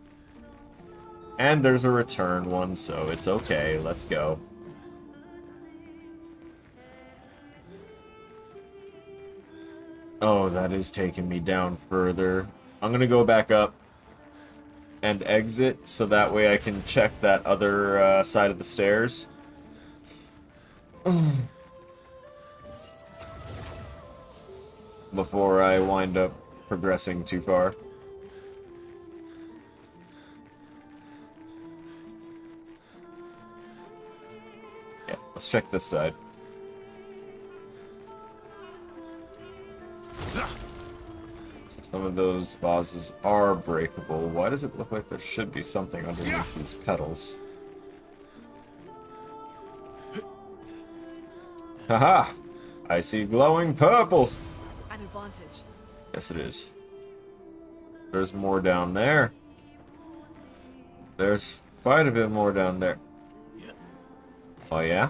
And there's a return one, so it's okay. Let's go. Oh, that is taking me down further. I'm gonna go back up and exit, so that way I can check that other side of the stairs. Before I wind up progressing too far. Yeah, let's check this side. So some of those vases are breakable. Why does it look like there should be something underneath these petals? Haha! I see glowing purple! An advantage. Yes, it is. There's more down there. There's quite a bit more down there. Oh, yeah?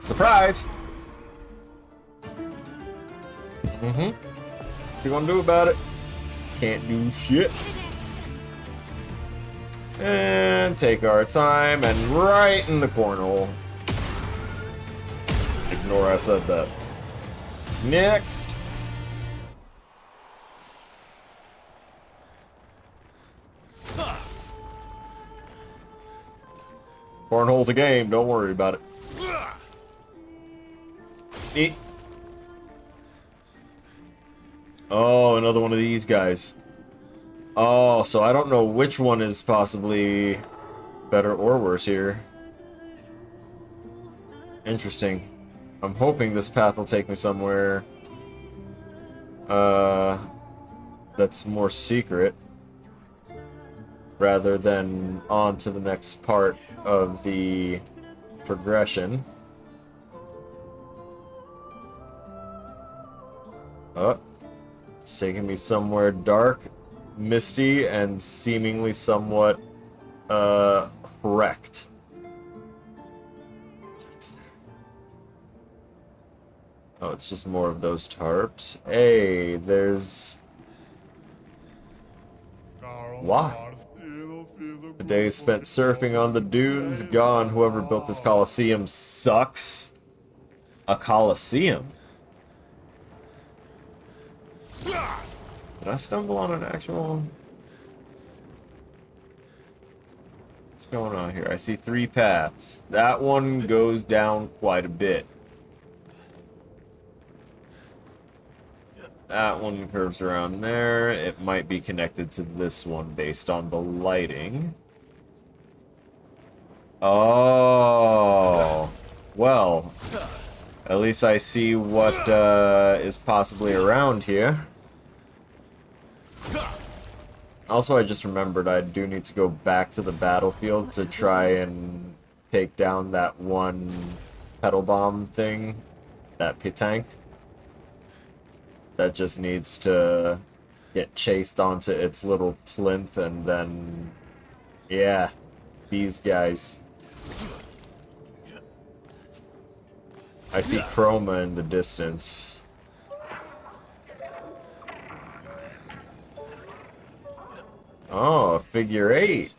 Surprise! What you gonna do about it? Can't do shit. And take our time and right in the cornhole. Ignore I said that. Next. Cornhole's a game, don't worry about it. Eat. Oh, another one of these guys. Oh, so I don't know which one is possibly better or worse here. Interesting. I'm hoping this path will take me somewhere that's more secret rather than on to the next part of the progression. Oh, it's taking me somewhere dark, misty, and seemingly somewhat wrecked. Oh, it's just more of those tarps. Hey, there's... Why? The day spent surfing on the dunes, gone. Whoever built this coliseum sucks. A coliseum? Did I stumble on an actual... What's going on here? I see 3 paths. That one goes down quite a bit. That one curves around there. It might be connected to this one based on the lighting. Oh. Well. At least I see what is possibly around here. Also, I just remembered I do need to go back to the battlefield to try and take down that one pedal bomb thing. That pit-tank. That just needs to get chased onto its little plinth, and then, yeah, these guys. I see Chroma in the distance. Oh, figure 8.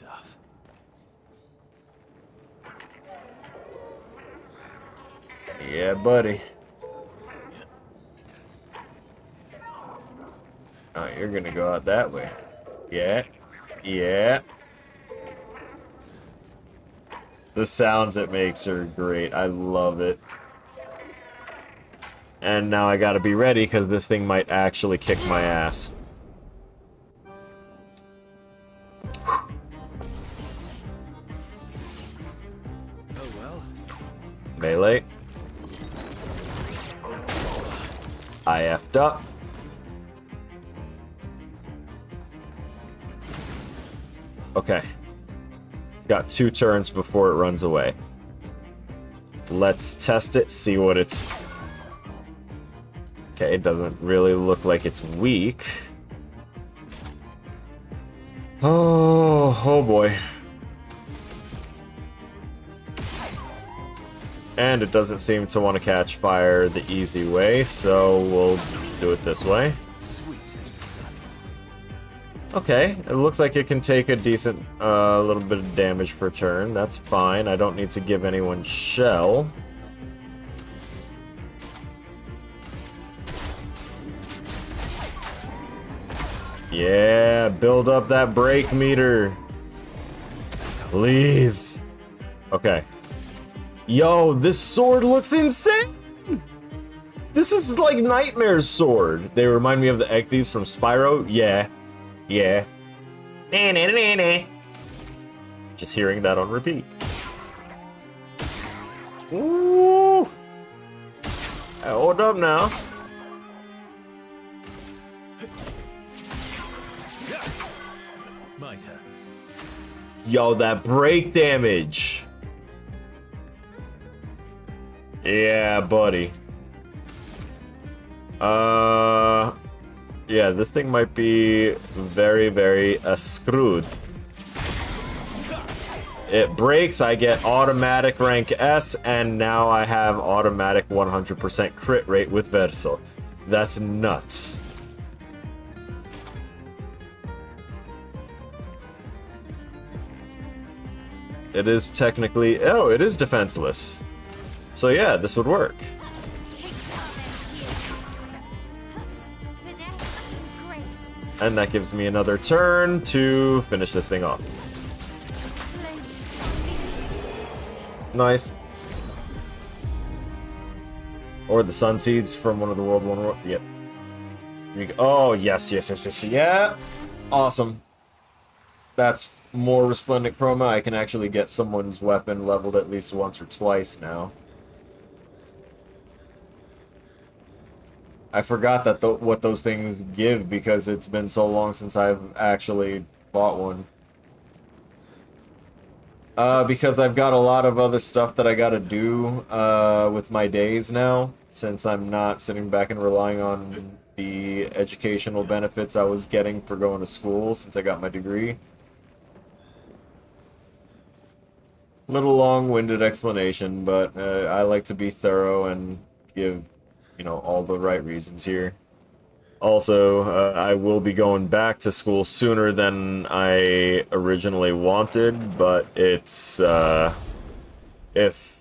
Yeah, buddy. Oh, you're gonna go out that way. Yeah. Yeah. The sounds it makes are great. I love it. And now I gotta be ready, because this thing might actually kick my ass. Oh well. Melee. I effed up. Okay. It's got 2 turns before it runs away. Let's test it, see what it's... Okay, it doesn't really look like it's weak. Oh boy. And it doesn't seem to want to catch fire the easy way, so we'll do it this way. Okay, it looks like it can take a decent little bit of damage per turn. That's fine. I don't need to give anyone shell. Yeah, build up that break meter. Please. Okay. Yo, this sword looks insane! This is like Nightmare's sword. They remind me of the egg thieves from Spyro. Yeah. Yeah. Nah, nah, nah, nah. Just hearing that on repeat. Ooh. Hold up now. My turn. Yo, that break damage. Yeah, buddy. Yeah, this thing might be very, very screwed. It breaks, I get automatic rank S, and now I have automatic 100% crit rate with Verso. That's nuts. It is technically... Oh, it is defenseless. So yeah, this would work. Take down their shields. Finesse and grace. And that gives me another turn to finish this thing off. Nice. Or the Sun Seeds from one of the World War. Yep. Oh, yes, yes, yes, yes, yeah. Awesome. That's more Resplendent Chroma. I can actually get someone's weapon leveled at least once or twice now. I forgot that what those things give because it's been so long since I've actually bought one. Because I've got a lot of other stuff that I gotta do with my days now, since I'm not sitting back and relying on the educational benefits I was getting for going to school since I got my degree. Little long-winded explanation, but I like to be thorough and give, you know, all the right reasons here. Also, I will be going back to school sooner than I originally wanted, but it's, if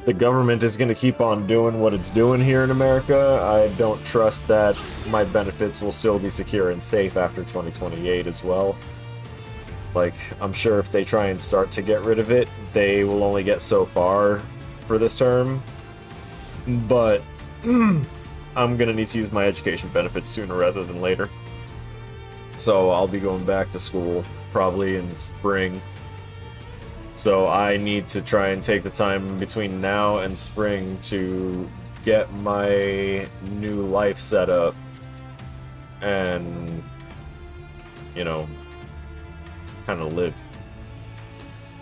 the government is going to keep on doing what it's doing here in America, I don't trust that my benefits will still be secure and safe after 2028 as well. Like, I'm sure if they try and start to get rid of it, they will only get so far for this term. But I'm gonna need to use my education benefits sooner rather than later. So I'll be going back to school probably in spring. So I need to try and take the time between now and spring to get my new life set up and, you know, kind of live.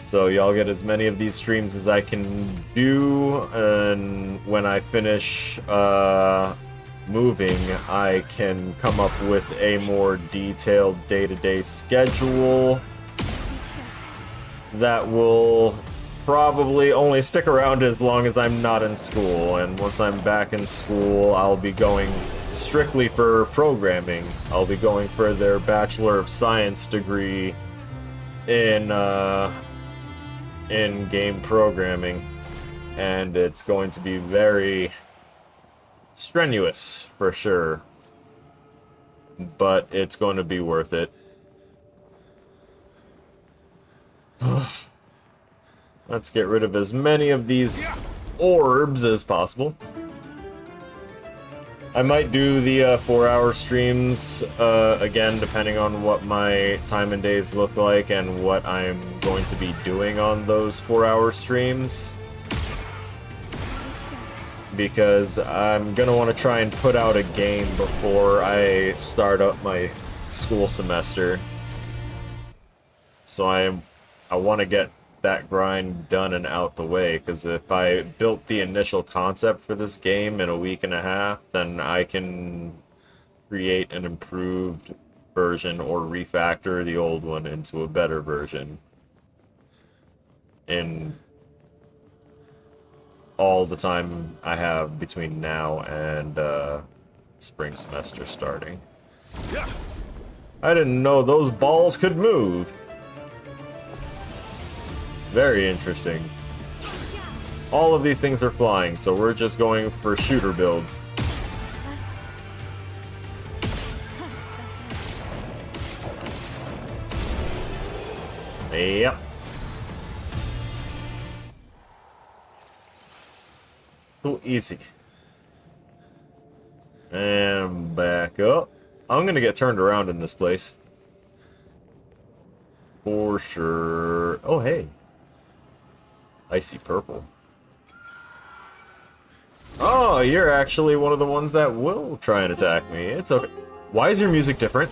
So y'all get as many of these streams as I can do, and when I finish moving, I can come up with a more detailed day-to-day schedule that will probably only stick around as long as I'm not in school. And once I'm back in school, I'll be going strictly for programming. I'll be going for their Bachelor of Science degree in game programming, and it's going to be very strenuous for sure, but it's going to be worth it. Let's get rid of as many of these orbs as possible. I might do the 4-hour streams again, depending on what my time and days look like and what I'm going to be doing on those 4-hour streams. Because I'm gonna want to try and put out a game before I start up my school semester. So I want to get that grind done and out the way, because if I built the initial concept for this game in a week and a half, then I can create an improved version or refactor the old one into a better version in all the time I have between now and spring semester starting. I didn't know those balls could move. Very interesting. All of these things are flying, so we're just going for shooter builds. Yep. Too easy. And back up. I'm gonna get turned around in this place. For sure. Oh, hey. Icy purple. Oh, you're actually one of the ones that will try and attack me. It's okay. Why is your music different?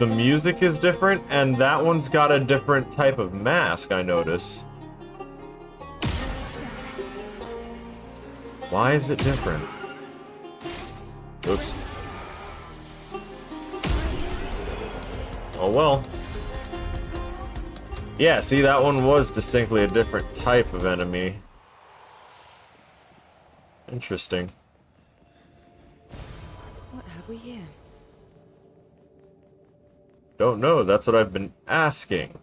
The music is different, and that one's got a different type of mask, I notice. Why is it different? Oops. Oh well. Yeah, see, that one was distinctly a different type of enemy. Interesting. have we here? Don't know. That's what I've been asking.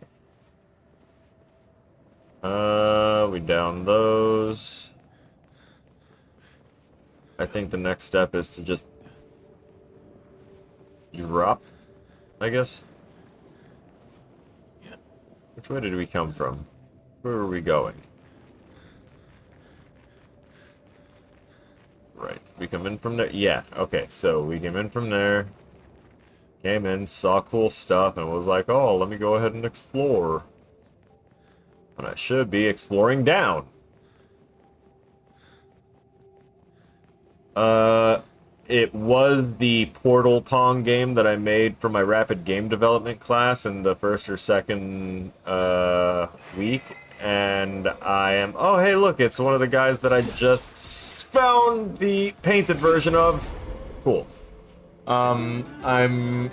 We down those. I think the next step is to just drop, I guess. Which way did we come from? Where are we going? Right. We come in from there. Yeah, okay. So we came in from there. Came in, saw cool stuff, and was like, oh, let me go ahead and explore. And I should be exploring down. It was the Portal Pong game that I made for my rapid game development class in the first or second week. And I am... Oh, hey, look, it's one of the guys that I just found the painted version of. Cool. I'm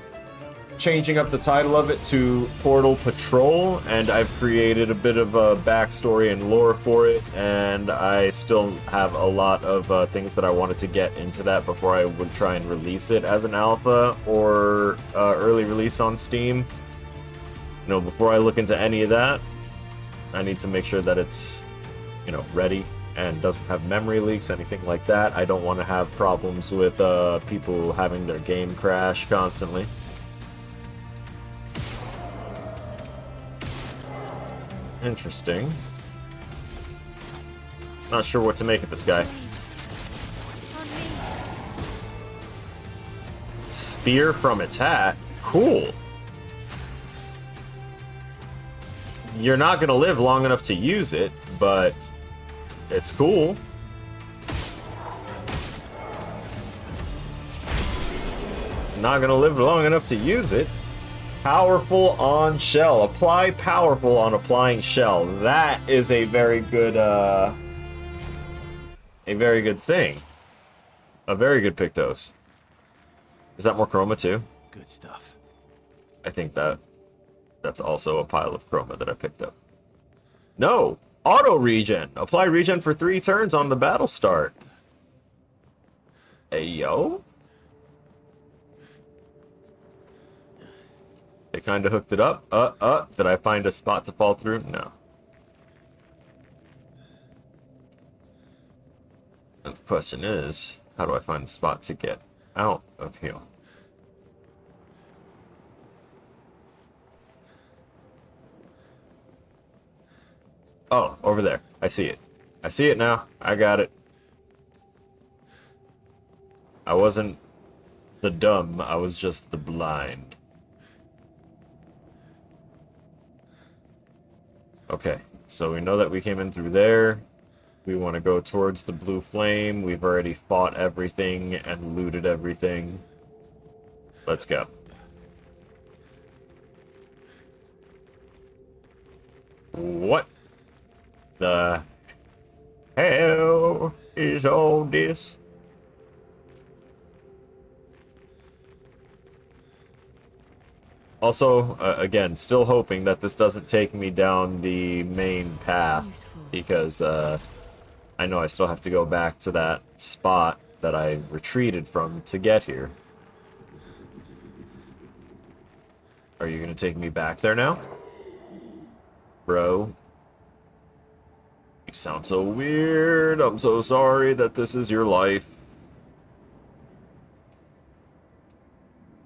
changing up the title of it to Portal Patrol, and I've created a bit of a backstory and lore for it, and I still have a lot of things that I wanted to get into that before I would try and release it as an alpha or early release on Steam. You know, before I look into any of that, I need to make sure that it's, you know, ready and doesn't have memory leaks, anything like that. I don't want to have problems with people having their game crash constantly. Interesting. Not sure what to make of this guy. Spear from its hat? Cool. You're not gonna live long enough to use it, but it's cool. Not gonna live long enough to use it. Powerful on shell. Apply powerful on applying shell. That is a very good thing. A very good Pictos. Is that more chroma too? Good stuff. I think that's also a pile of chroma that I picked up. No! Auto regen. Apply regen for 3 turns on the battle start. Hey, yo. They kind of hooked it up. Did I find a spot to fall through? No. And the question is, how do I find a spot to get out of here? Oh, over there. I see it. I see it now. I got it. I wasn't the dumb, I was just the blind. Okay, so we know that we came in through there. We want to go towards the blue flame. We've already fought everything and looted everything. Let's go. What the hell is all this? Also, again, still hoping that this doesn't take me down the main path, Useful. because I know I still have to go back to that spot that I retreated from to get here. Are you gonna take me back there now? Bro? You sound so weird. I'm so sorry that this is your life.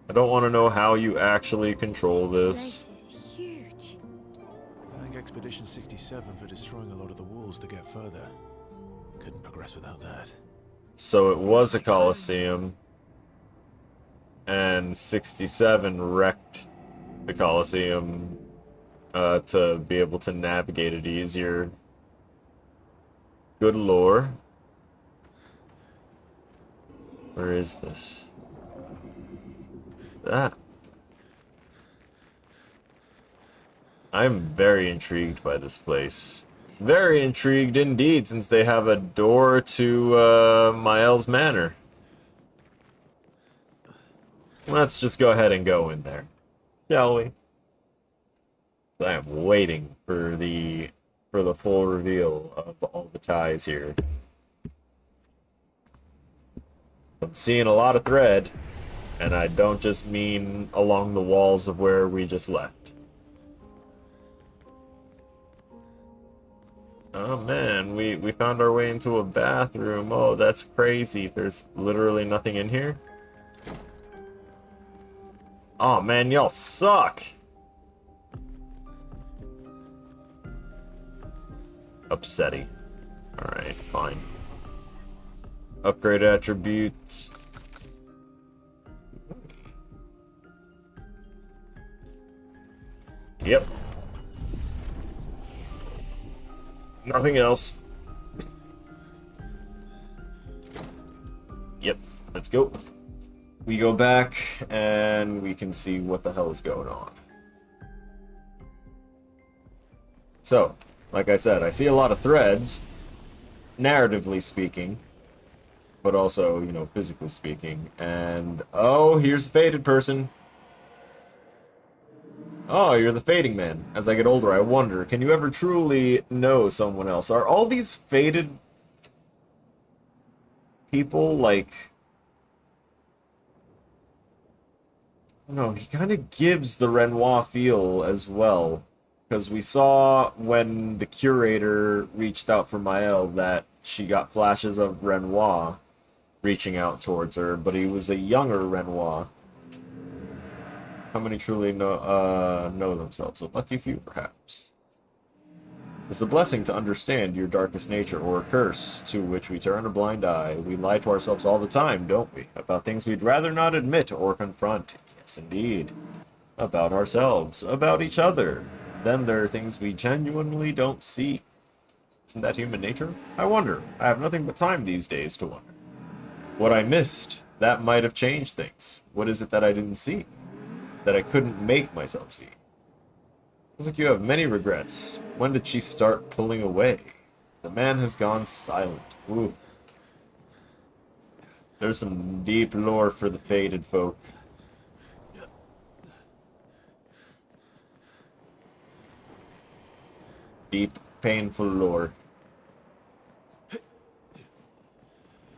I don't want to know how you actually control this. Place is huge. Thank Expedition 67 for destroying a lot of the walls to get further. Couldn't progress without that. So it was a Colosseum, and 67 wrecked the Colosseum to be able to navigate it easier. Good lore. Where is this? That. I'm very intrigued by this place. Very intrigued indeed, since they have a door to Miles Manor. Let's just go ahead and go in there, shall we? I am waiting for the full reveal of all the ties here. I'm seeing a lot of thread. And I don't just mean along the walls of where we just left. Oh man, we found our way into a bathroom. Oh, that's crazy. There's literally nothing in here. Oh man, y'all suck. Upsetting. Alright, fine. Upgrade attributes. Yep. Nothing else. Yep, let's go. We go back and we can see what the hell is going on. So, like I said, I see a lot of threads, narratively speaking, but also, you know, physically speaking. And, oh, here's a faded person. Oh, you're the fading man. As I get older, I wonder, can you ever truly know someone else? Are all these faded people, like... No, he kind of gives the Renoir feel as well. Because we saw when the curator reached out for Maëlle that she got flashes of Renoir reaching out towards her, but he was a younger Renoir. How many truly know themselves? A lucky few, perhaps. It's a blessing to understand your darkest nature, or a curse to which we turn a blind eye. We lie to ourselves all the time, don't we? About things we'd rather not admit or confront. Yes, indeed. About ourselves, about each other. Then there are things we genuinely don't see. Isn't that human nature? I wonder. I have nothing but time these days to wonder. What I missed, that might have changed things. What is it that I didn't see? That I couldn't make myself see? Sounds like you have many regrets. When did she start pulling away? The man has gone silent. Ooh. There's some deep lore for the faded folk. Deep, painful lore.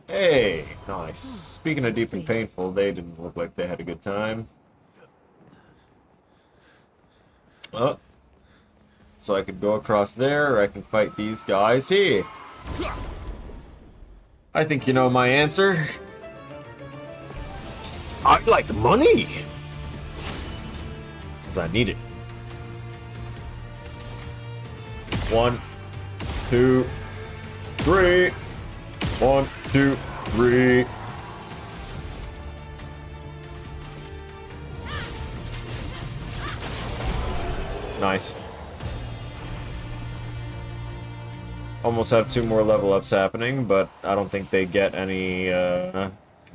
Hey, nice. Speaking of deep and painful, they didn't look like they had a good time. Oh. So I could go across there, or I can fight these guys here. I think you know my answer. I'd like money! Because I need it. 1, 2, 3. 1, 2, 3. Nice. Almost have 2 more level ups happening, but I don't think they get any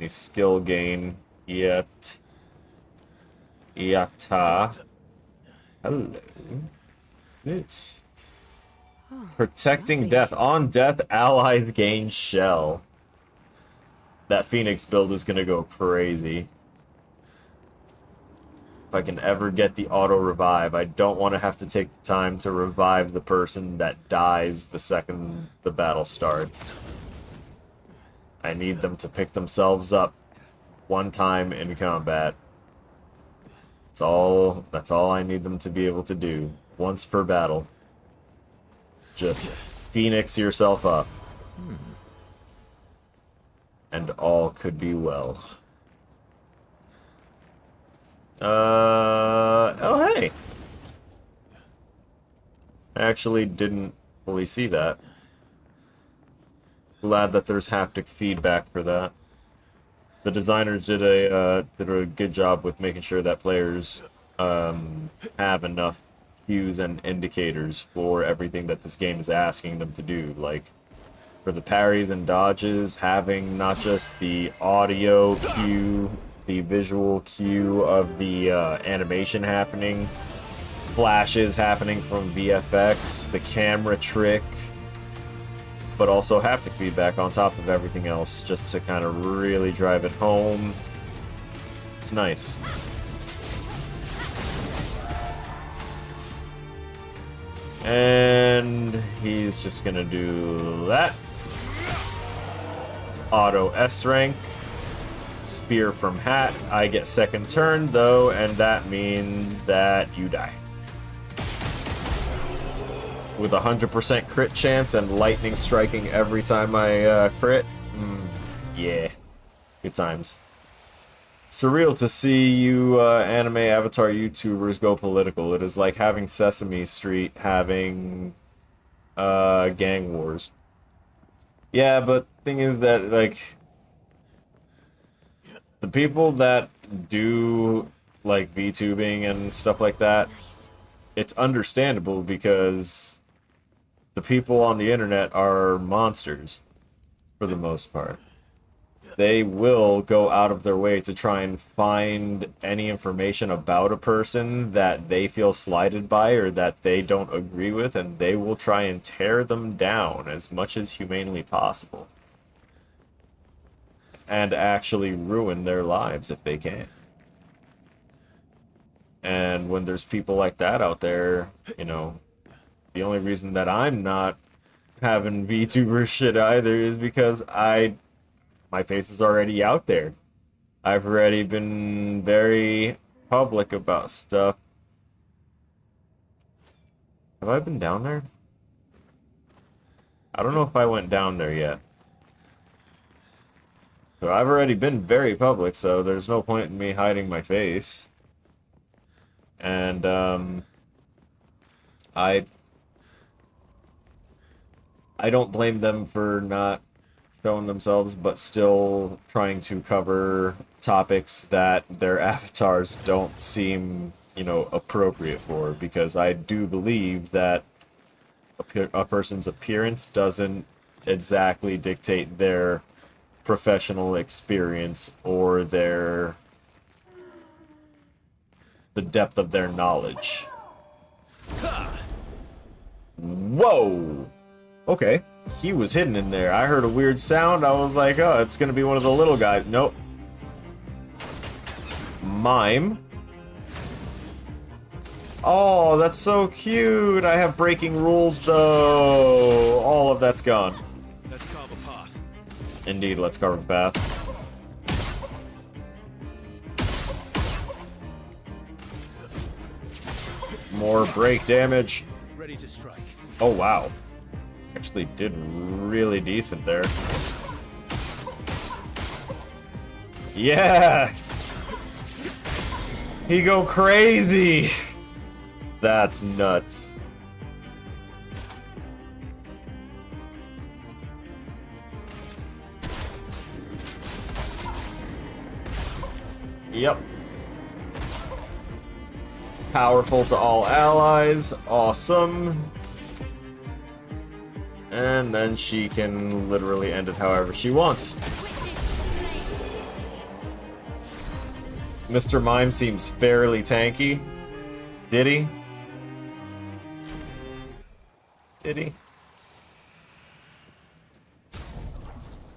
skill gain yet. Yata. Hello. What's this? Protecting death. On death, allies gain shell. That Phoenix build is gonna go crazy. If I can ever get the auto revive, I don't want to have to take the time to revive the person that dies the second the battle starts. I need them to pick themselves up one time in combat. That's all I need them to be able to do. Once per battle. Just Phoenix yourself up. And all could be well. Oh hey! I actually didn't fully see that. Glad that there's haptic feedback for that. The designers did a good job with making sure that players have enough cues and indicators for everything that this game is asking them to do. Like, for the parries and dodges, having not just the audio cue, the visual cue of the animation happening, flashes happening from VFX, the camera trick, but also haptic feedback on top of everything else, just to kind of really drive it home. It's nice. And he's just gonna do that. Auto S rank. spear from hat. I get second turn, though, and that means that you die. With a 100% crit chance and lightning striking every time I crit. Yeah. Good times. Surreal to see you anime avatar YouTubers go political. It is like having Sesame Street having gang wars. Yeah, but thing is that, like, the people that do, like, VTubing and stuff like that, it's understandable because the people on the internet are monsters, for the most part. They will go out of their way to try and find any information about a person that they feel slighted by or that they don't agree with, and they will try and tear them down as much as humanely possible. And actually ruin their lives if they can. And when there's people like that out there, you know, the only reason that I'm not having VTuber shit either is because my face is already out there. I've already been very public about stuff. Have I been down there? I don't know if I went down there yet. So I've already been very public, so there's no point in me hiding my face. And, I don't blame them for not showing themselves, but still trying to cover topics that their avatars don't seem, you know, appropriate for, because I do believe that a person's appearance doesn't exactly dictate their professional experience or the depth of their knowledge. Whoa! Okay. He was hidden in there. I heard a weird sound. I was like, oh, it's gonna be one of the little guys. Nope. Mime. Oh, that's so cute. I have breaking rules, though. All of that's gone. Let's carve a path. Indeed, let's carve a path. More break damage. Ready to strike. Oh, wow. Actually did really decent there. Yeah! He go crazy! That's nuts. Yep. Powerful to all allies. Awesome. And then she can literally end it however she wants. Mr. Mime seems fairly tanky. Did he? Did he?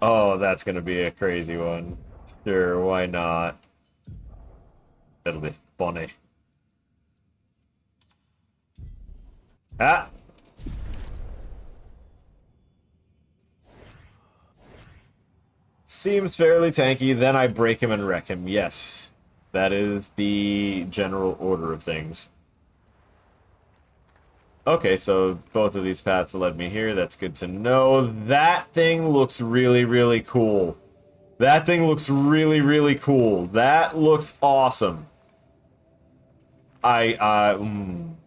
Oh, that's gonna be a crazy one. Sure, why not? That'll be funny. Ah! Seems fairly tanky, then I break him and wreck him. Yes. That is the general order of things. Okay, so both of these paths led me here. That's good to know. That thing looks really, really cool. That thing looks really, really cool. That looks awesome. Excellent,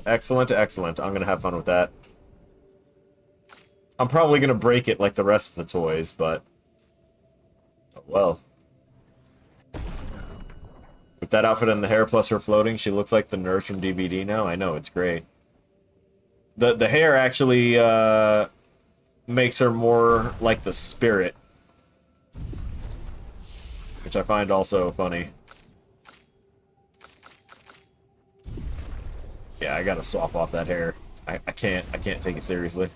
excellent, excellent. I'm gonna have fun with that. I'm probably gonna break it like the rest of the toys, but... oh, well. With that outfit and the hair plus her floating, she looks like the nurse from DVD now. I know, it's great. The hair actually makes her more like the spirit. Which I find also funny. Yeah, I gotta swap off that hair. I can't take it seriously.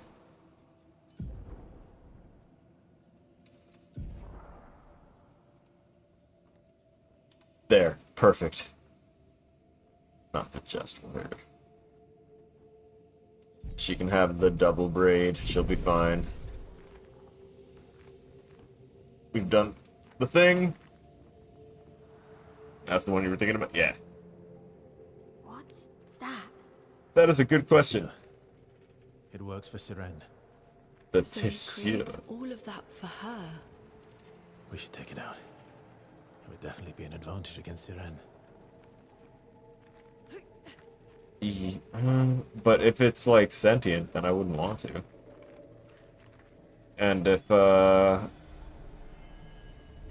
There, perfect. Not the just for her. She can have the double braid, she'll be fine. We've done the thing. That's the one you were thinking about? Yeah. What's that? That is a good question. It works for Siren. The So he tissue. creates all of that for her. We should take it out. It would definitely be an advantage against Siren. But if it's like sentient, then I wouldn't want to. And if the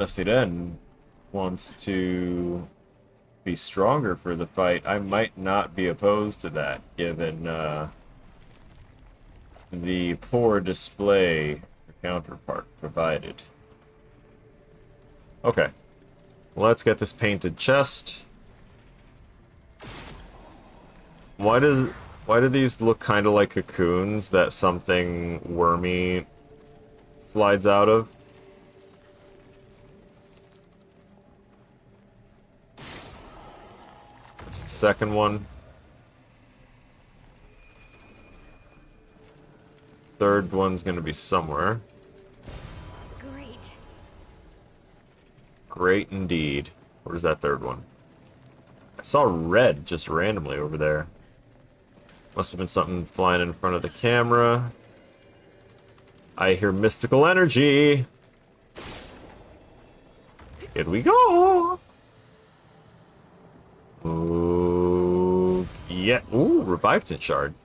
Siren wants to be stronger for the fight, I might not be opposed to that, given the poor display counterpart provided. Okay, let's get this painted chest. Why do these look kind of like cocoons that something wormy slides out of? That's the second one. Third one's gonna be somewhere. Great. Great indeed. Where's that third one? I saw red just randomly over there. Must have been something flying in front of the camera. I hear mystical energy. Here we go. Move. Yeah. Ooh, Revived Shard.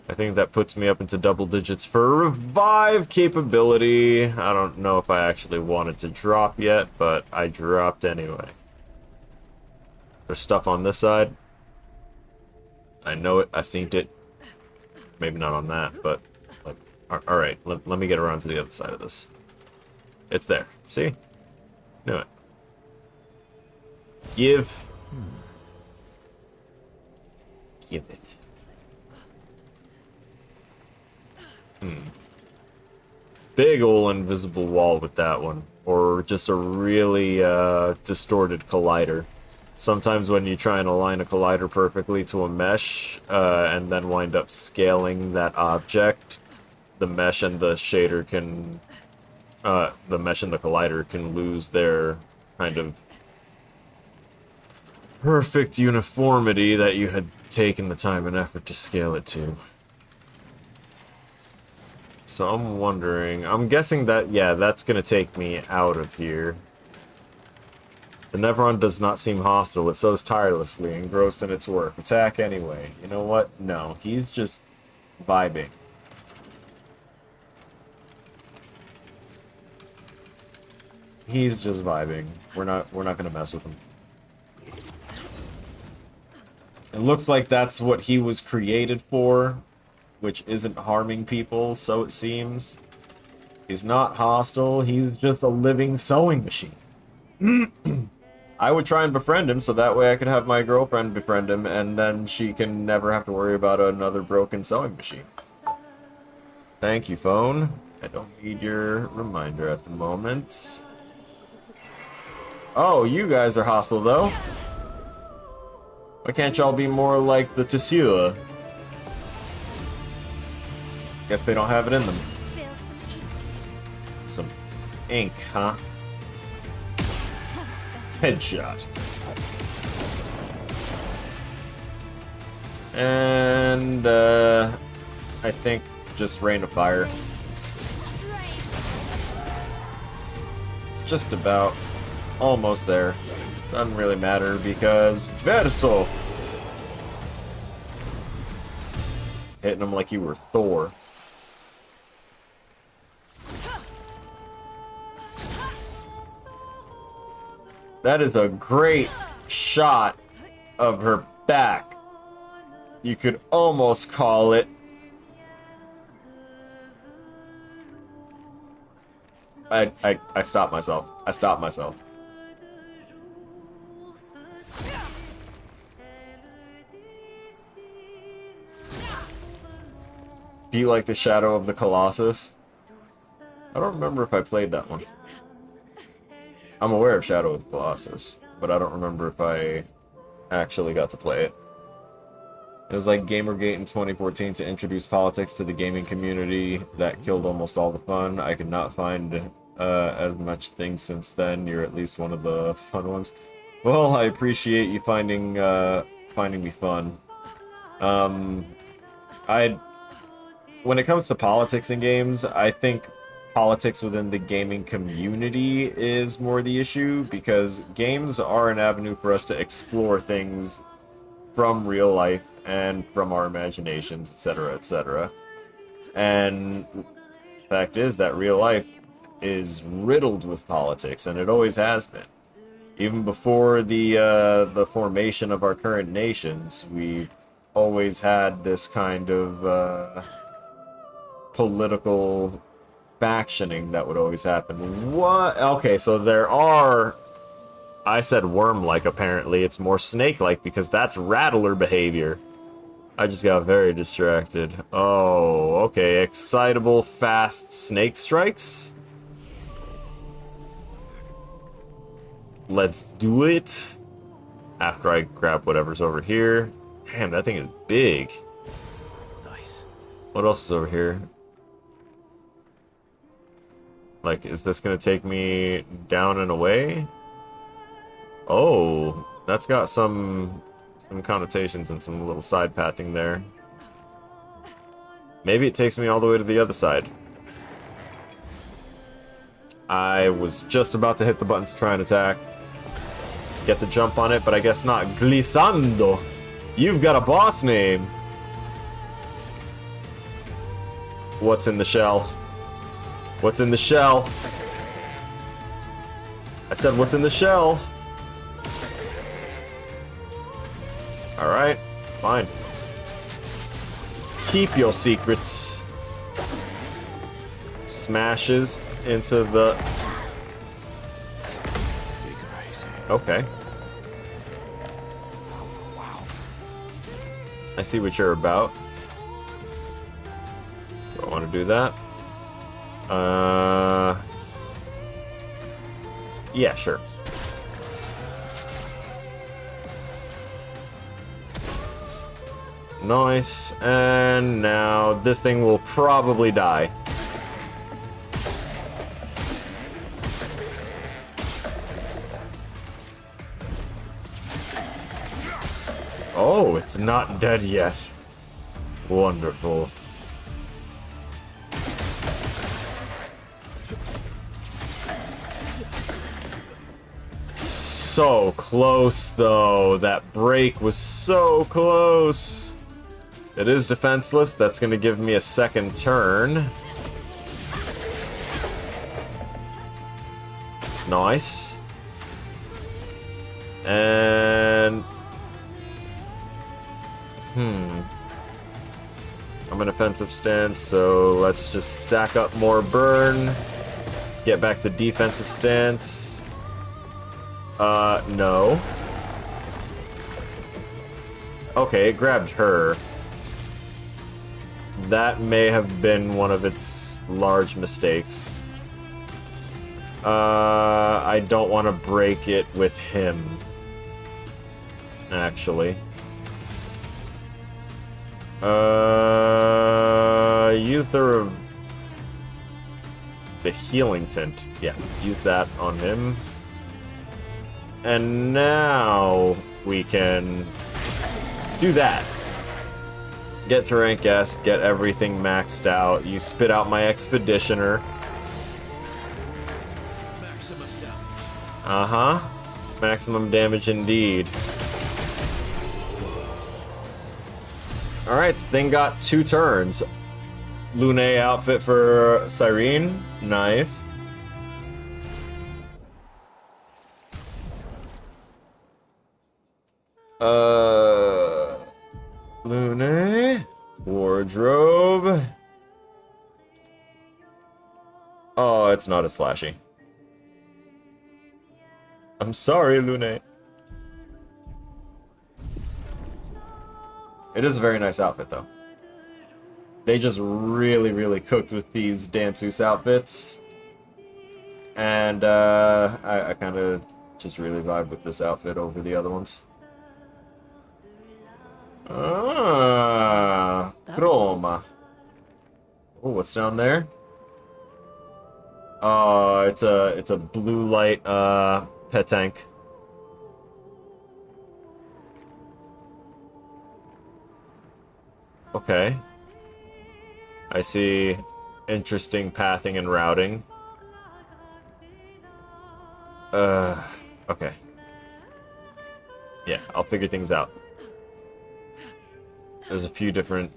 I think that puts me up into double digits for revive capability. I don't know if I actually wanted to drop yet, but I dropped anyway. There's stuff on this side. I know it. I seen it. Maybe not on that, but... Like, alright, let me get around to the other side of this. It's there. See? Knew it. Give. Give it. Big ol' invisible wall with that one. Or just a really distorted collider. Sometimes when you try and align a collider perfectly to a mesh, and then wind up scaling that object, the mesh and the shader can... the mesh and the collider can lose their kind of perfect uniformity that you had taken the time and effort to scale it to. So I'm wondering, I'm guessing that, yeah, that's gonna take me out of here. The Neveron does not seem hostile. It sows tirelessly, engrossed in its work. Attack anyway. You know what? No, he's just vibing. He's just vibing. We're not gonna mess with him. It looks like that's what he was created for, which isn't harming people, so it seems. He's not hostile, he's just a living sewing machine. I would try and befriend him so that way I could have my girlfriend befriend him and then she can never have to worry about another broken sewing machine. Thank you, phone. I don't need your reminder at the moment. Oh, you guys are hostile though. Why can't y'all be more like the Tissua? Guess they don't have it in them. Spill some ink. Some ink, huh? Headshot. And, I think just rain of fire. Just about. Almost there. Doesn't really matter because Verso! Hitting him like you were Thor. That is a great shot of her back. You could almost call it... I stopped myself. I stopped myself. Be like the Shadow of the Colossus. I don't remember if I played that one. I'm aware of Shadow of the Colossus, but I don't remember if I actually got to play it. It was like Gamergate in 2014 to introduce politics to the gaming community. That killed almost all the fun. I could not find as much things since then. You're at least one of the fun ones. Well, I appreciate you finding me fun. When it comes to politics in games, I think politics within the gaming community is more the issue, because games are an avenue for us to explore things from real life and from our imaginations, etc., etc. And the fact is that real life is riddled with politics, and it always has been. Even before the formation of our current nations, we've always had this kind of political factioning that would always happen. What? Okay, so there are... I said worm-like, apparently. It's more snake-like, because that's rattler behavior. I just got very distracted. Oh, okay. Excitable, fast snake strikes? Let's do it. After I grab whatever's over here. Damn, that thing is big. Nice. What else is over here? Like, is this gonna take me down and away? Oh, that's got some connotations and some little side pathing there. Maybe it takes me all the way to the other side. I was just about to hit the button to try and attack. Get the jump on it, but I guess not. Glissando! You've got a boss name! What's in the shell? What's in the shell? I said, what's in the shell? Alright, fine. Keep your secrets. Smashes into the... Okay. I see what you're about. Don't want to do that. Yeah, sure. Nice. And now this thing will probably die. Oh, it's not dead yet. Wonderful. So close, though. That break was so close. It is defenseless. That's going to give me a second turn. Nice. And... I'm in offensive stance, so let's just stack up more burn. Get back to defensive stance. No. Okay, it grabbed her. That may have been one of its large mistakes. I don't want to break it with him. Actually. Use the healing tint. Yeah, use that on him. And now we can do that. Get to rank S, get everything maxed out. You spit out my Expeditioner. Maximum damage. Uh-huh. Maximum damage indeed. Alright, thing got 2 turns. Lune outfit for Cyrene. Nice. Lune. Wardrobe. Oh, it's not as flashy. I'm sorry, Lune. It is a very nice outfit, though. They just really, really cooked with these Danseuse outfits. And, I kind of just really vibe with this outfit over the other ones. Ah, chroma. Oh, what's down there? Oh, it's a blue light pet tank. Okay. I see interesting pathing and routing. Okay. Yeah, I'll figure things out. There's a few different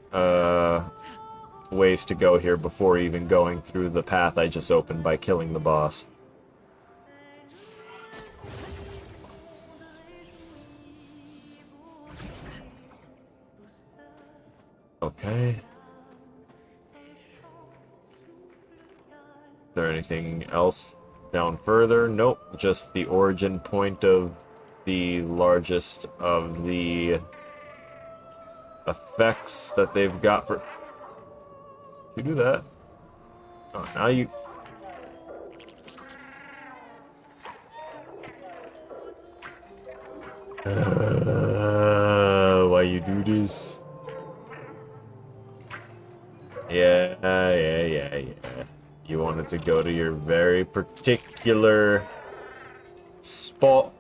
ways to go here before even going through the path I just opened by killing the boss. Okay. Is there anything else down further? Nope, just the origin point of the largest of the effects that they've got for... You do that? Oh, now you... Why you do this? Yeah. You wanted to go to your very particular spot.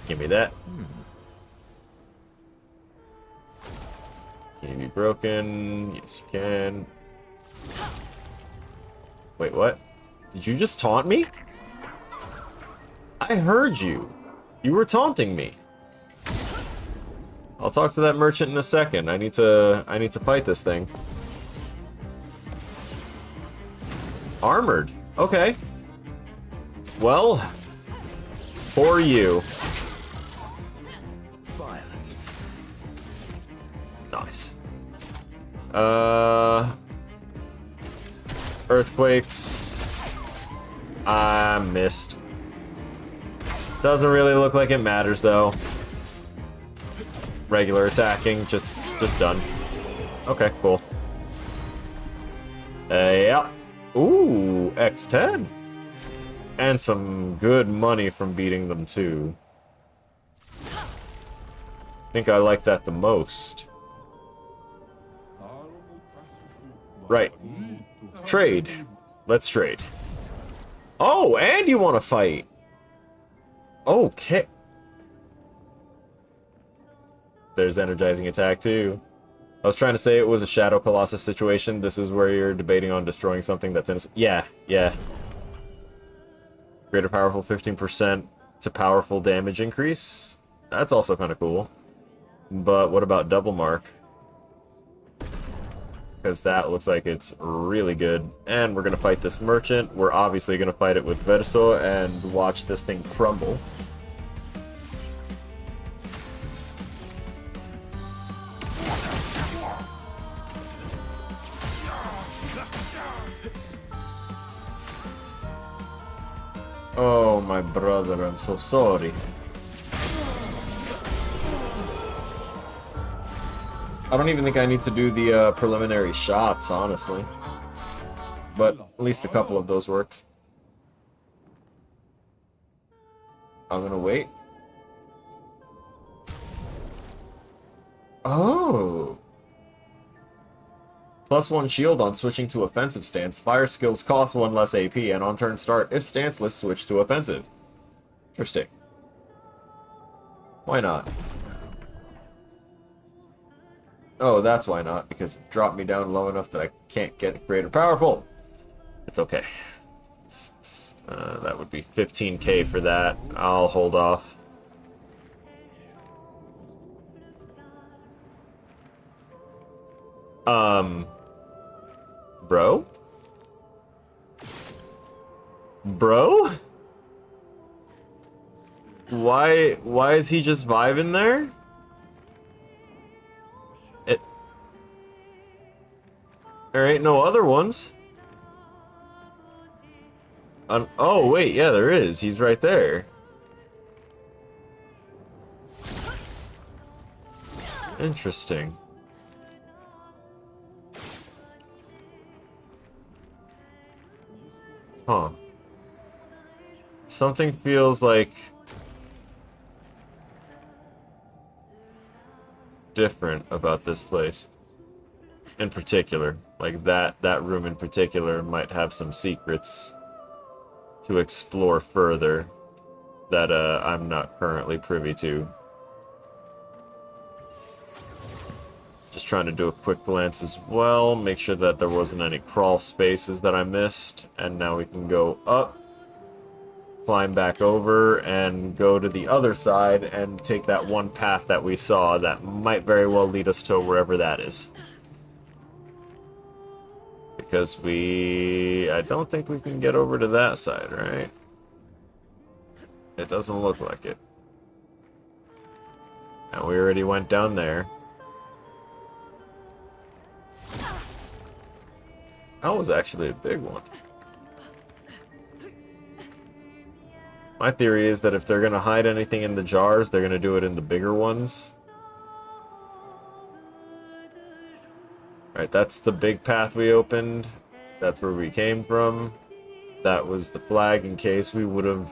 Give me that. Can you be broken? Yes, you can. Wait, what? Did you just taunt me? I heard you. You were taunting me. I'll talk to that merchant in a second. I need to fight this thing. Armored. Okay. Well, for you. Violence. Nice. Earthquakes. I missed. Doesn't really look like it matters though. Regular attacking, just done. Okay, cool. Yeah. Ooh, X10. And some good money from beating them too. I think I like that the most. Right. Trade. Let's trade. Oh, and you want to fight. Okay. There's energizing attack too. I was trying to say it was a Shadow Colossus situation. This is where you're debating on destroying something that's innocent. Yeah. Greater powerful 15% to powerful damage increase. That's also kind of cool. But what about double mark? Because that looks like it's really good. And we're going to fight this merchant. We're obviously going to fight it with Verso and watch this thing crumble. Oh, my brother, I'm so sorry. I don't even think I need to do the preliminary shots, honestly. But at least a couple of those works. I'm gonna wait. Oh! +1 shield on switching to offensive stance. Fire skills cost 1 less AP, and on turn start, if stanceless, switch to offensive. Interesting. Why not? Oh, that's why not, because it dropped me down low enough that I can't get greater powerful. It's okay. That would be 15k for that. I'll hold off. Bro? Bro? Why is he just vibing there? There ain't no other ones. Oh, wait, yeah, there is. He's right there. Interesting. Huh. Something feels like... different about this place. In particular, like that room in particular might have some secrets to explore further that I'm not currently privy to. Just trying to do a quick glance as well, make sure that there wasn't any crawl spaces that I missed, and now we can go up, climb back over, and go to the other side and take that one path that we saw that might very well lead us to wherever that is. Because I don't think we can get over to that side, right? It doesn't look like it. And we already went down there. That was actually a big one. My theory is that if they're gonna hide anything in the jars, they're gonna do it in the bigger ones. Alright, that's the big path we opened. That's where we came from. That was the flag in case we would have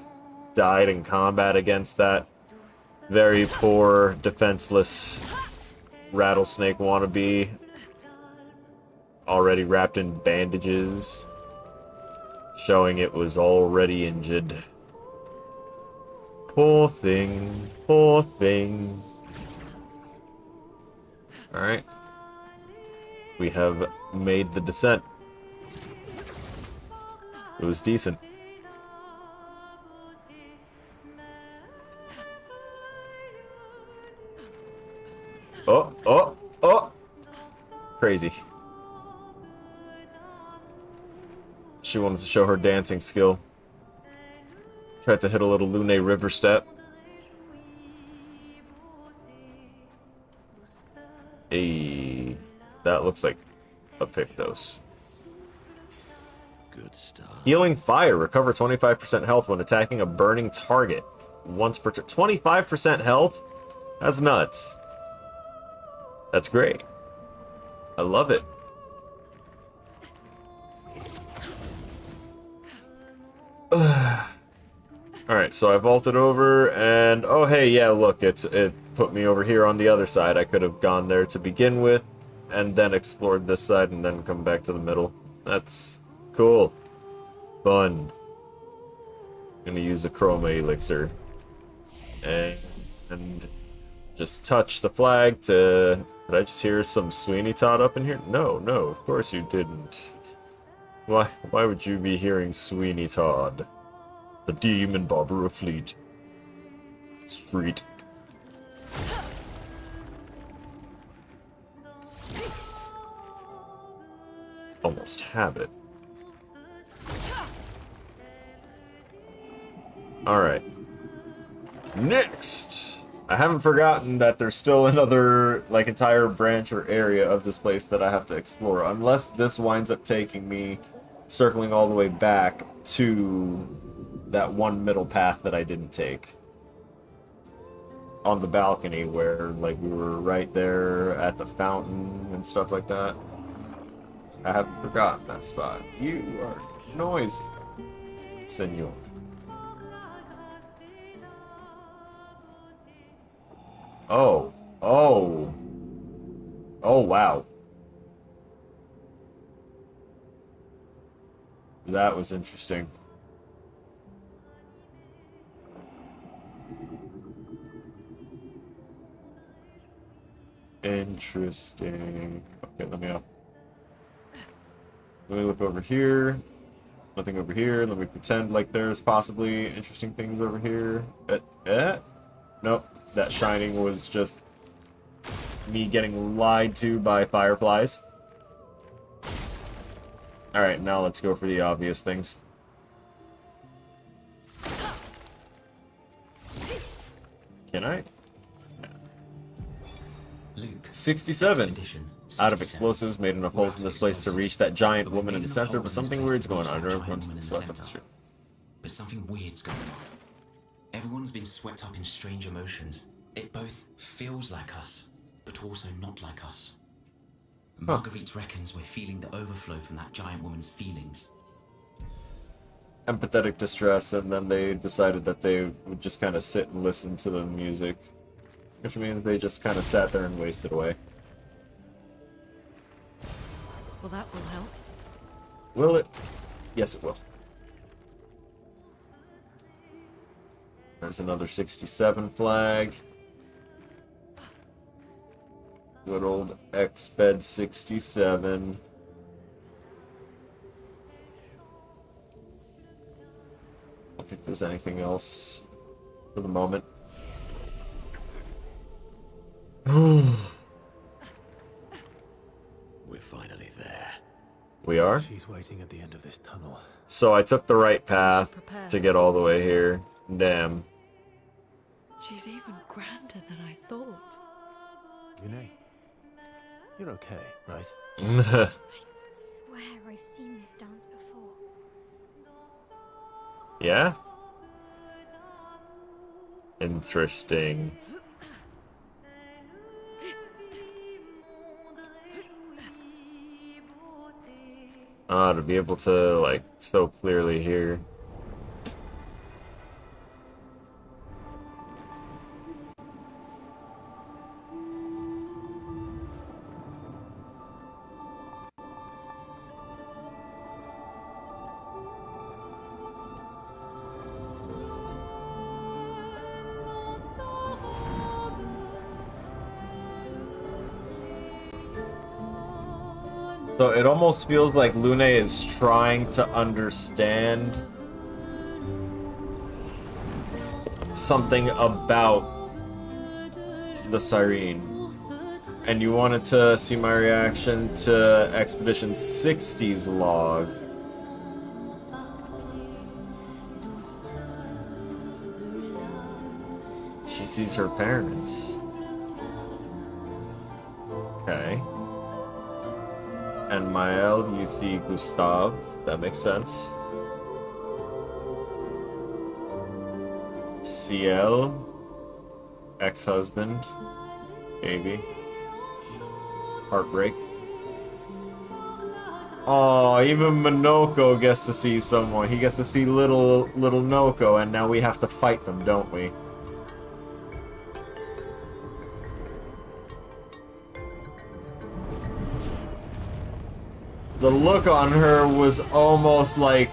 died in combat against that very poor, defenseless rattlesnake wannabe. Already wrapped in bandages, showing it was already injured. Poor thing, poor thing. Alright. We have made the descent. It was decent. Oh, oh, oh! Crazy. She wanted to show her dancing skill. Tried to hit a little Lune River step. Hey, that looks like a Pictos. Good stuff. Healing Fire. Recover 25% health when attacking a burning target. Once per turn. 25% health? That's nuts. That's great. I love it. Alright, so I vaulted over, and oh hey, yeah, look, it put me over here on the other side. I could have gone there to begin with, and then explored this side, and then come back to the middle. That's cool. Fun. Gonna use a chroma elixir. And just touch the flag to... Did I just hear some Sweeney Todd up in here? No, no, of course you didn't. Why would you be hearing Sweeney Todd? The Demon Barber of Fleet Street. Almost have it. Alright. Next! I haven't forgotten that there's still another, like, entire branch or area of this place that I have to explore. Unless this winds up taking me, circling all the way back to that one middle path that I didn't take. On the balcony where, like, we were right there at the fountain and stuff like that. I haven't forgotten that spot. You are noisy, senor. Oh. Oh. Oh, wow. That was interesting. Interesting. Okay, let me up. Let me look over here. Nothing over here. Let me pretend like there's possibly interesting things over here. Nope. That shining was just me getting lied to by fireflies. Alright, now let's go for the obvious things. Can I? Luke, 67. edition, Out of 67. explosives made enough holes in this place to reach that giant woman in the center, but something weird's going on. Everyone's been swept up the street. But something weird's going on. Everyone's been swept up in strange emotions. It both feels like us, but also not like us. Marguerite reckons we're feeling the overflow from that giant woman's feelings. Empathetic distress, and then they decided that they would just kind of sit and listen to the music. Which means they just kind of sat there and wasted away. Well, that will help. Will it? Yes, it will. There's another 67 flag. Good old Exped 67. I don't think there's anything else for the moment. We're finally there. We are? She's waiting at the end of this tunnel. So I took the right path Prepare. to get all the way here. Damn. She's even grander than I thought. Yune, you're okay, right? I swear I've seen this dance before. Yeah? Interesting. To be able to, like, so clearly hear. So it almost feels like Lune is trying to understand something about the Siren. And you wanted to see my reaction to Expedition 60's log. She sees her parents. Okay. And Mael, you see Gustav. That makes sense. CL, ex-husband, baby. Heartbreak. Oh, even Minoko gets to see someone. He gets to see little Noko, and now we have to fight them, don't we? The look on her was almost like,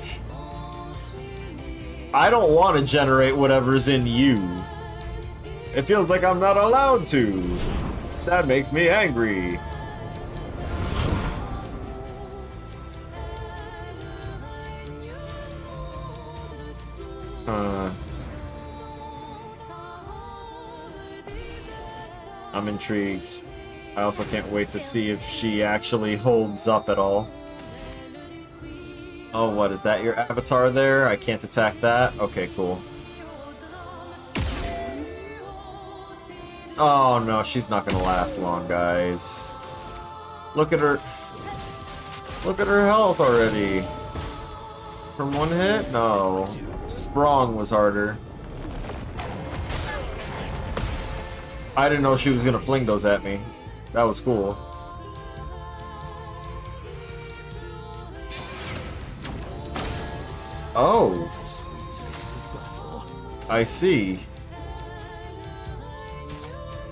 I don't want to generate whatever's in you. It feels like I'm not allowed to. That makes me angry. I'm intrigued. I also can't wait to see if she actually holds up at all. Oh, what, is that your avatar there? I can't attack that? Okay, cool. Oh no, she's not gonna last long, guys. Look at her. Look at her health already. From one hit? No. Sprong was harder. I didn't know she was gonna fling those at me. That was cool. Oh. I see.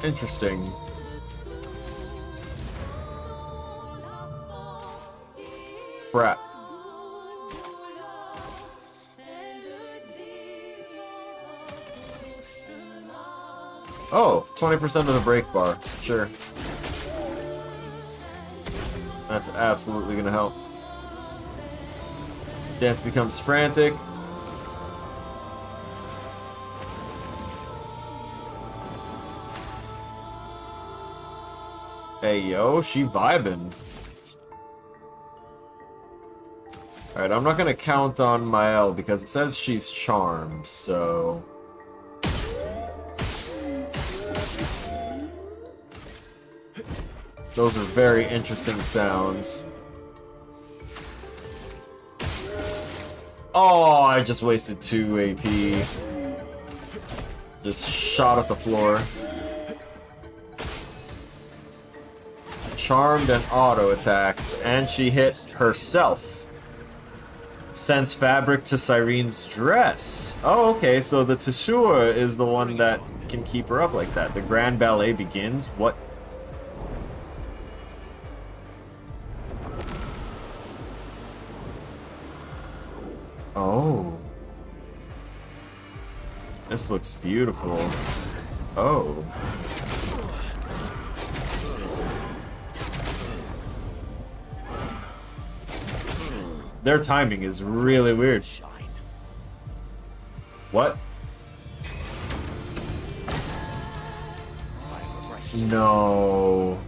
Interesting. Crap. Oh, 20% of the break bar. Sure. That's absolutely gonna help. Dance becomes frantic. Hey yo, she vibing. Alright, I'm not gonna count on Mael because it says she's charmed, so... Those are very interesting sounds. Oh, I just wasted 2 AP. Just shot at the floor. Charmed and auto attacks, and she hit herself. Sends fabric to Cyrene's dress. Oh, okay, so the Tessua is the one that can keep her up like that. The grand ballet begins. What? Oh. This looks beautiful. Oh. Their timing is really weird. What? No.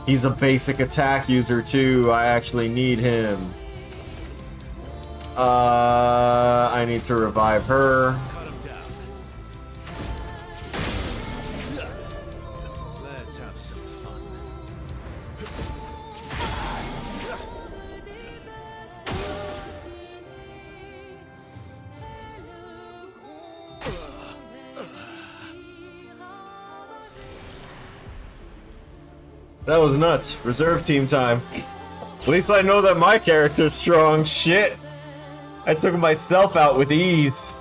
He's a basic attack user too. I actually need him. I need to revive her. Cut him down. Let's have some fun. That was nuts. Reserve team time. At least I know that my character's strong. Shit. I took myself out with ease.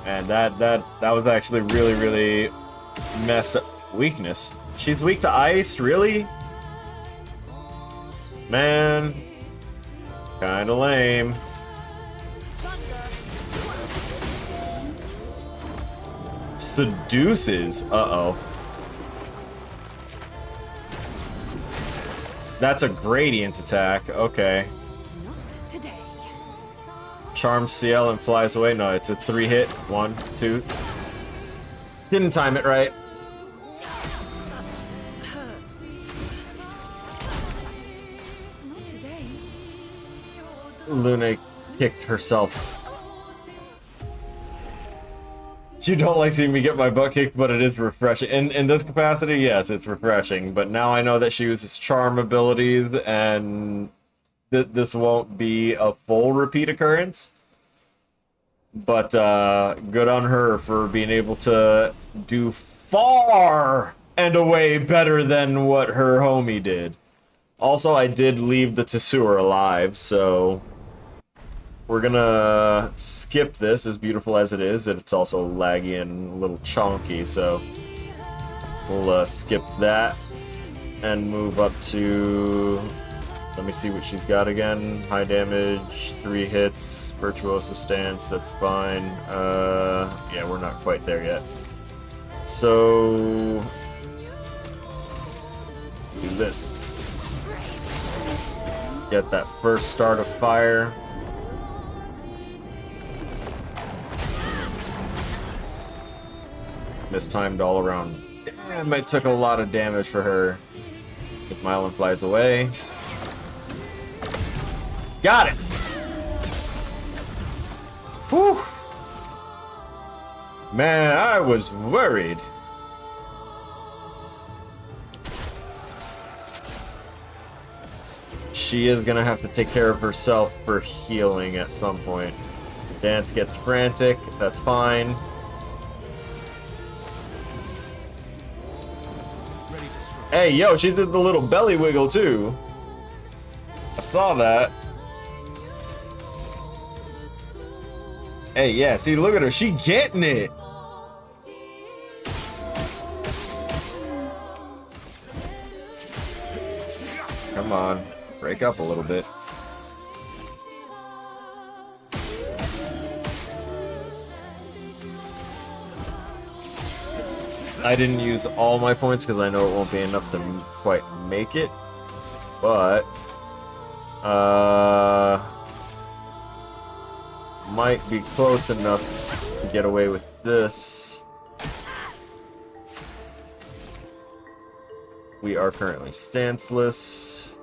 And that was actually really messed up. Weakness. She's weak to ice, really? Man. Kinda lame. Seduces. Uh-oh. That's a gradient attack. Okay. Not today. Charms CL and flies away. No, it's a 3-hit. 1, 2. Didn't time it right. Hurts. Not today. Luna kicked herself. You don't like seeing me get my butt kicked, but it is refreshing. In this capacity, yes, it's refreshing. But now I know that she uses charm abilities, and this won't be a full repeat occurrence. But good on her for being able to do far and away better than what her homie did. Also, I did leave the Tessua alive, so we're gonna skip this, as beautiful as it is. It's also laggy and a little chunky, so we'll skip that and move up to... Let me see what she's got again. High damage, 3 hits, Virtuosa Stance, that's fine. Yeah, we're not quite there yet. So... do this. Get that first start of fire. Mistimed all around. Damn, it took a lot of damage for her. If Mylan flies away. Got it! Whew! Man, I was worried. She is gonna have to take care of herself for healing at some point. Dance gets frantic, that's fine. Hey, yo, she did the little belly wiggle, too. I saw that. Hey, yeah, see, look at her. She getting it. Come on. Break up a little bit. I didn't use all my points because I know it won't be enough to quite make it, but might be close enough to get away with this. We are currently stanceless.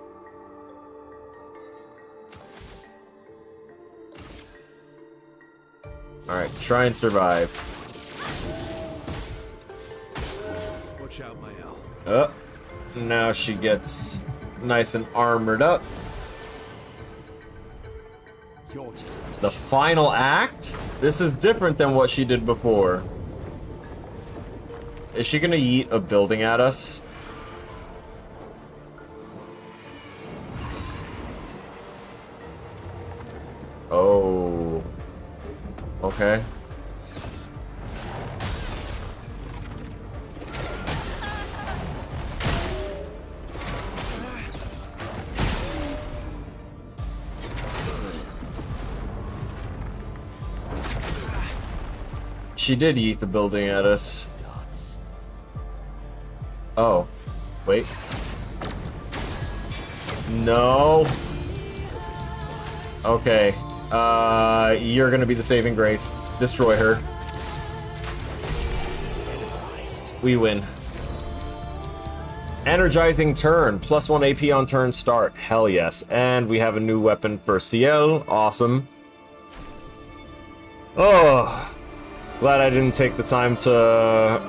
Alright, try and survive. Watch out, Mael. Now she gets nice and armored up. Your turn. The final act? This is different than what she did before. Is she gonna yeet a building at us? Okay. She did yeet the building at us. Oh. Wait. No. Okay. You're gonna be the saving grace. Destroy her. We win. Energizing turn. +1 AP on turn start. Hell yes. And we have a new weapon for CL. Awesome. Oh. Glad I didn't take the time to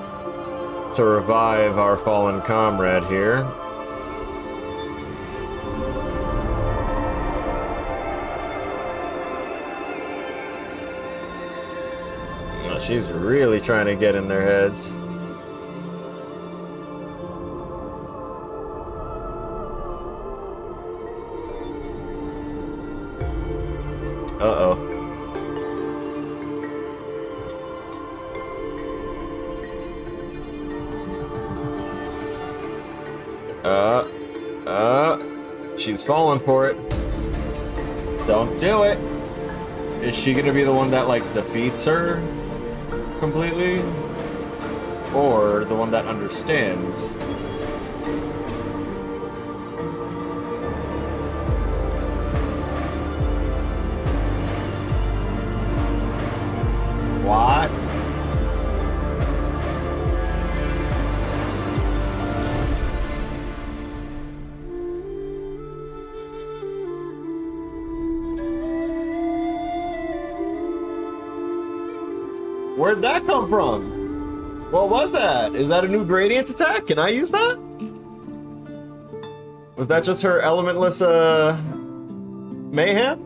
revive our fallen comrade here. Oh, she's really trying to get in their heads. Uh-oh. She's falling for it. Don't do it. Is she gonna be the one that, like, defeats her completely? Or the one that understands? What? Where'd that come from? What was that? Is that a new gradient attack? Can I use that? Was that just her elementless, mayhem?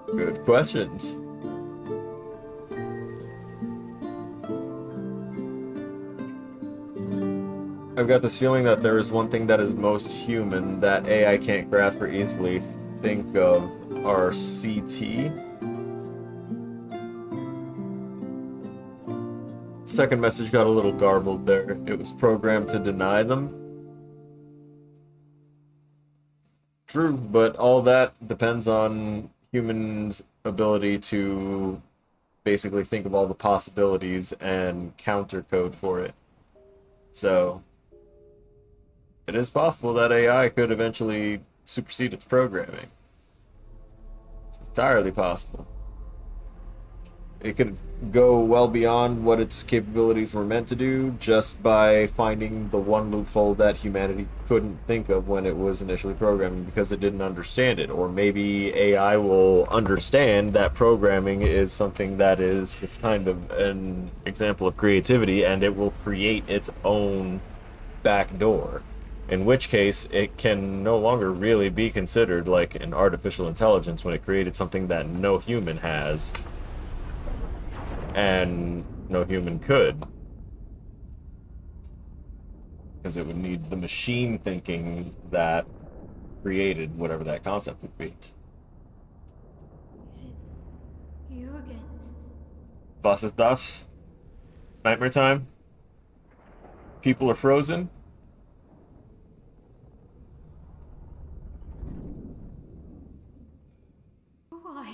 Good questions. I've got this feeling that there is one thing that is most human that AI can't grasp or easily think of, our CT. Second message got a little garbled there. It was programmed to deny them. True, but all that depends on humans' ability to basically think of all the possibilities and counter code for it. So, it is possible that AI could eventually supersede its programming. It's entirely possible. It could go well beyond what its capabilities were meant to do just by finding the one loophole that humanity couldn't think of when it was initially programming because it didn't understand it. Or maybe AI will understand that programming is something that is just kind of an example of creativity and it will create its own backdoor. In which case, it can no longer really be considered like an artificial intelligence when it created something that no human has. And no human could. Because it would need the machine thinking that created whatever that concept would be. Is it you again? Was ist das? Nightmare time? People are frozen? Why?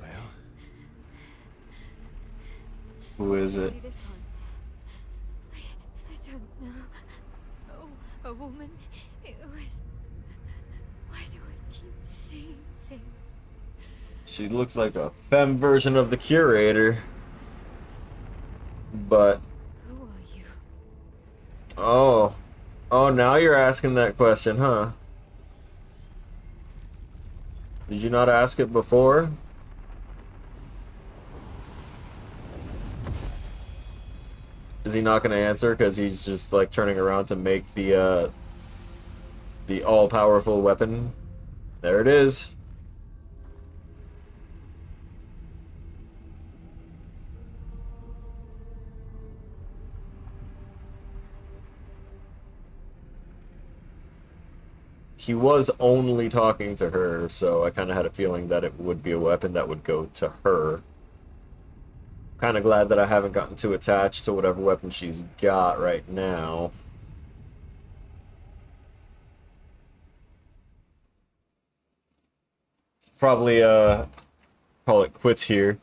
Well, Who is it? See this time? I don't know. Oh, a woman. It was. Why do I keep seeing things? She looks like a femme version of the curator. But Who are you? oh. Oh, now you're asking that question, huh? Did you not ask it before? Is he not going to answer because he's just like turning around to make the all-powerful weapon? There it is. he was only talking to her, so I kind of had a feeling that it would be a weapon that would go to her. Kind of glad that I haven't gotten too attached to whatever weapon she's got right now. Probably call it quits here,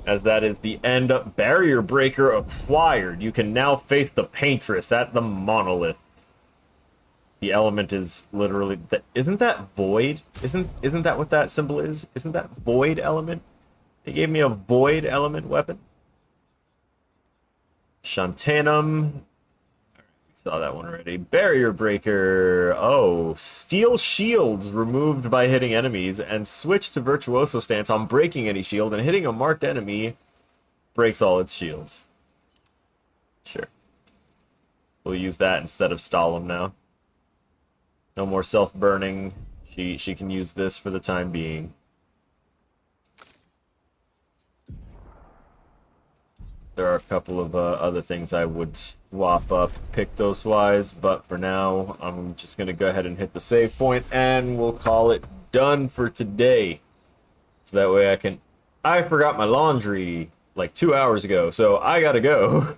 as that is the end of barrier breaker acquired. You can now face the paintress at the monolith. The element is literally that. Isn't that void? Isn't that what that symbol is? Isn't that void element? They gave me a void element weapon. Shantanum. Saw that one already. Barrier breaker. Oh, steel shields removed by hitting enemies, and switch to virtuoso stance on breaking any shield, and hitting a marked enemy breaks all its shields. Sure. We'll use that instead of Stalin now. No more self-burning. She can use this for the time being. There are a couple of other things I would swap up Pictos-wise, but for now, I'm just going to go ahead and hit the save point, and we'll call it done for today. So that way I can... I forgot my laundry like 2 hours ago, so I gotta go.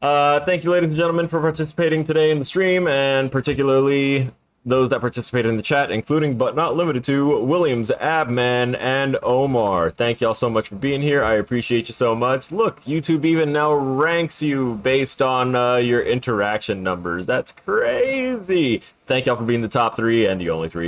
Thank you, ladies and gentlemen, for participating today in the stream, and particularly those that participated in the chat, including but not limited to Williams, Abman, and Omar. Thank y'all so much for being here. I appreciate you so much. Look, YouTube even now ranks you based on your interaction numbers. That's crazy. Thank y'all for being the top 3 and the only 3.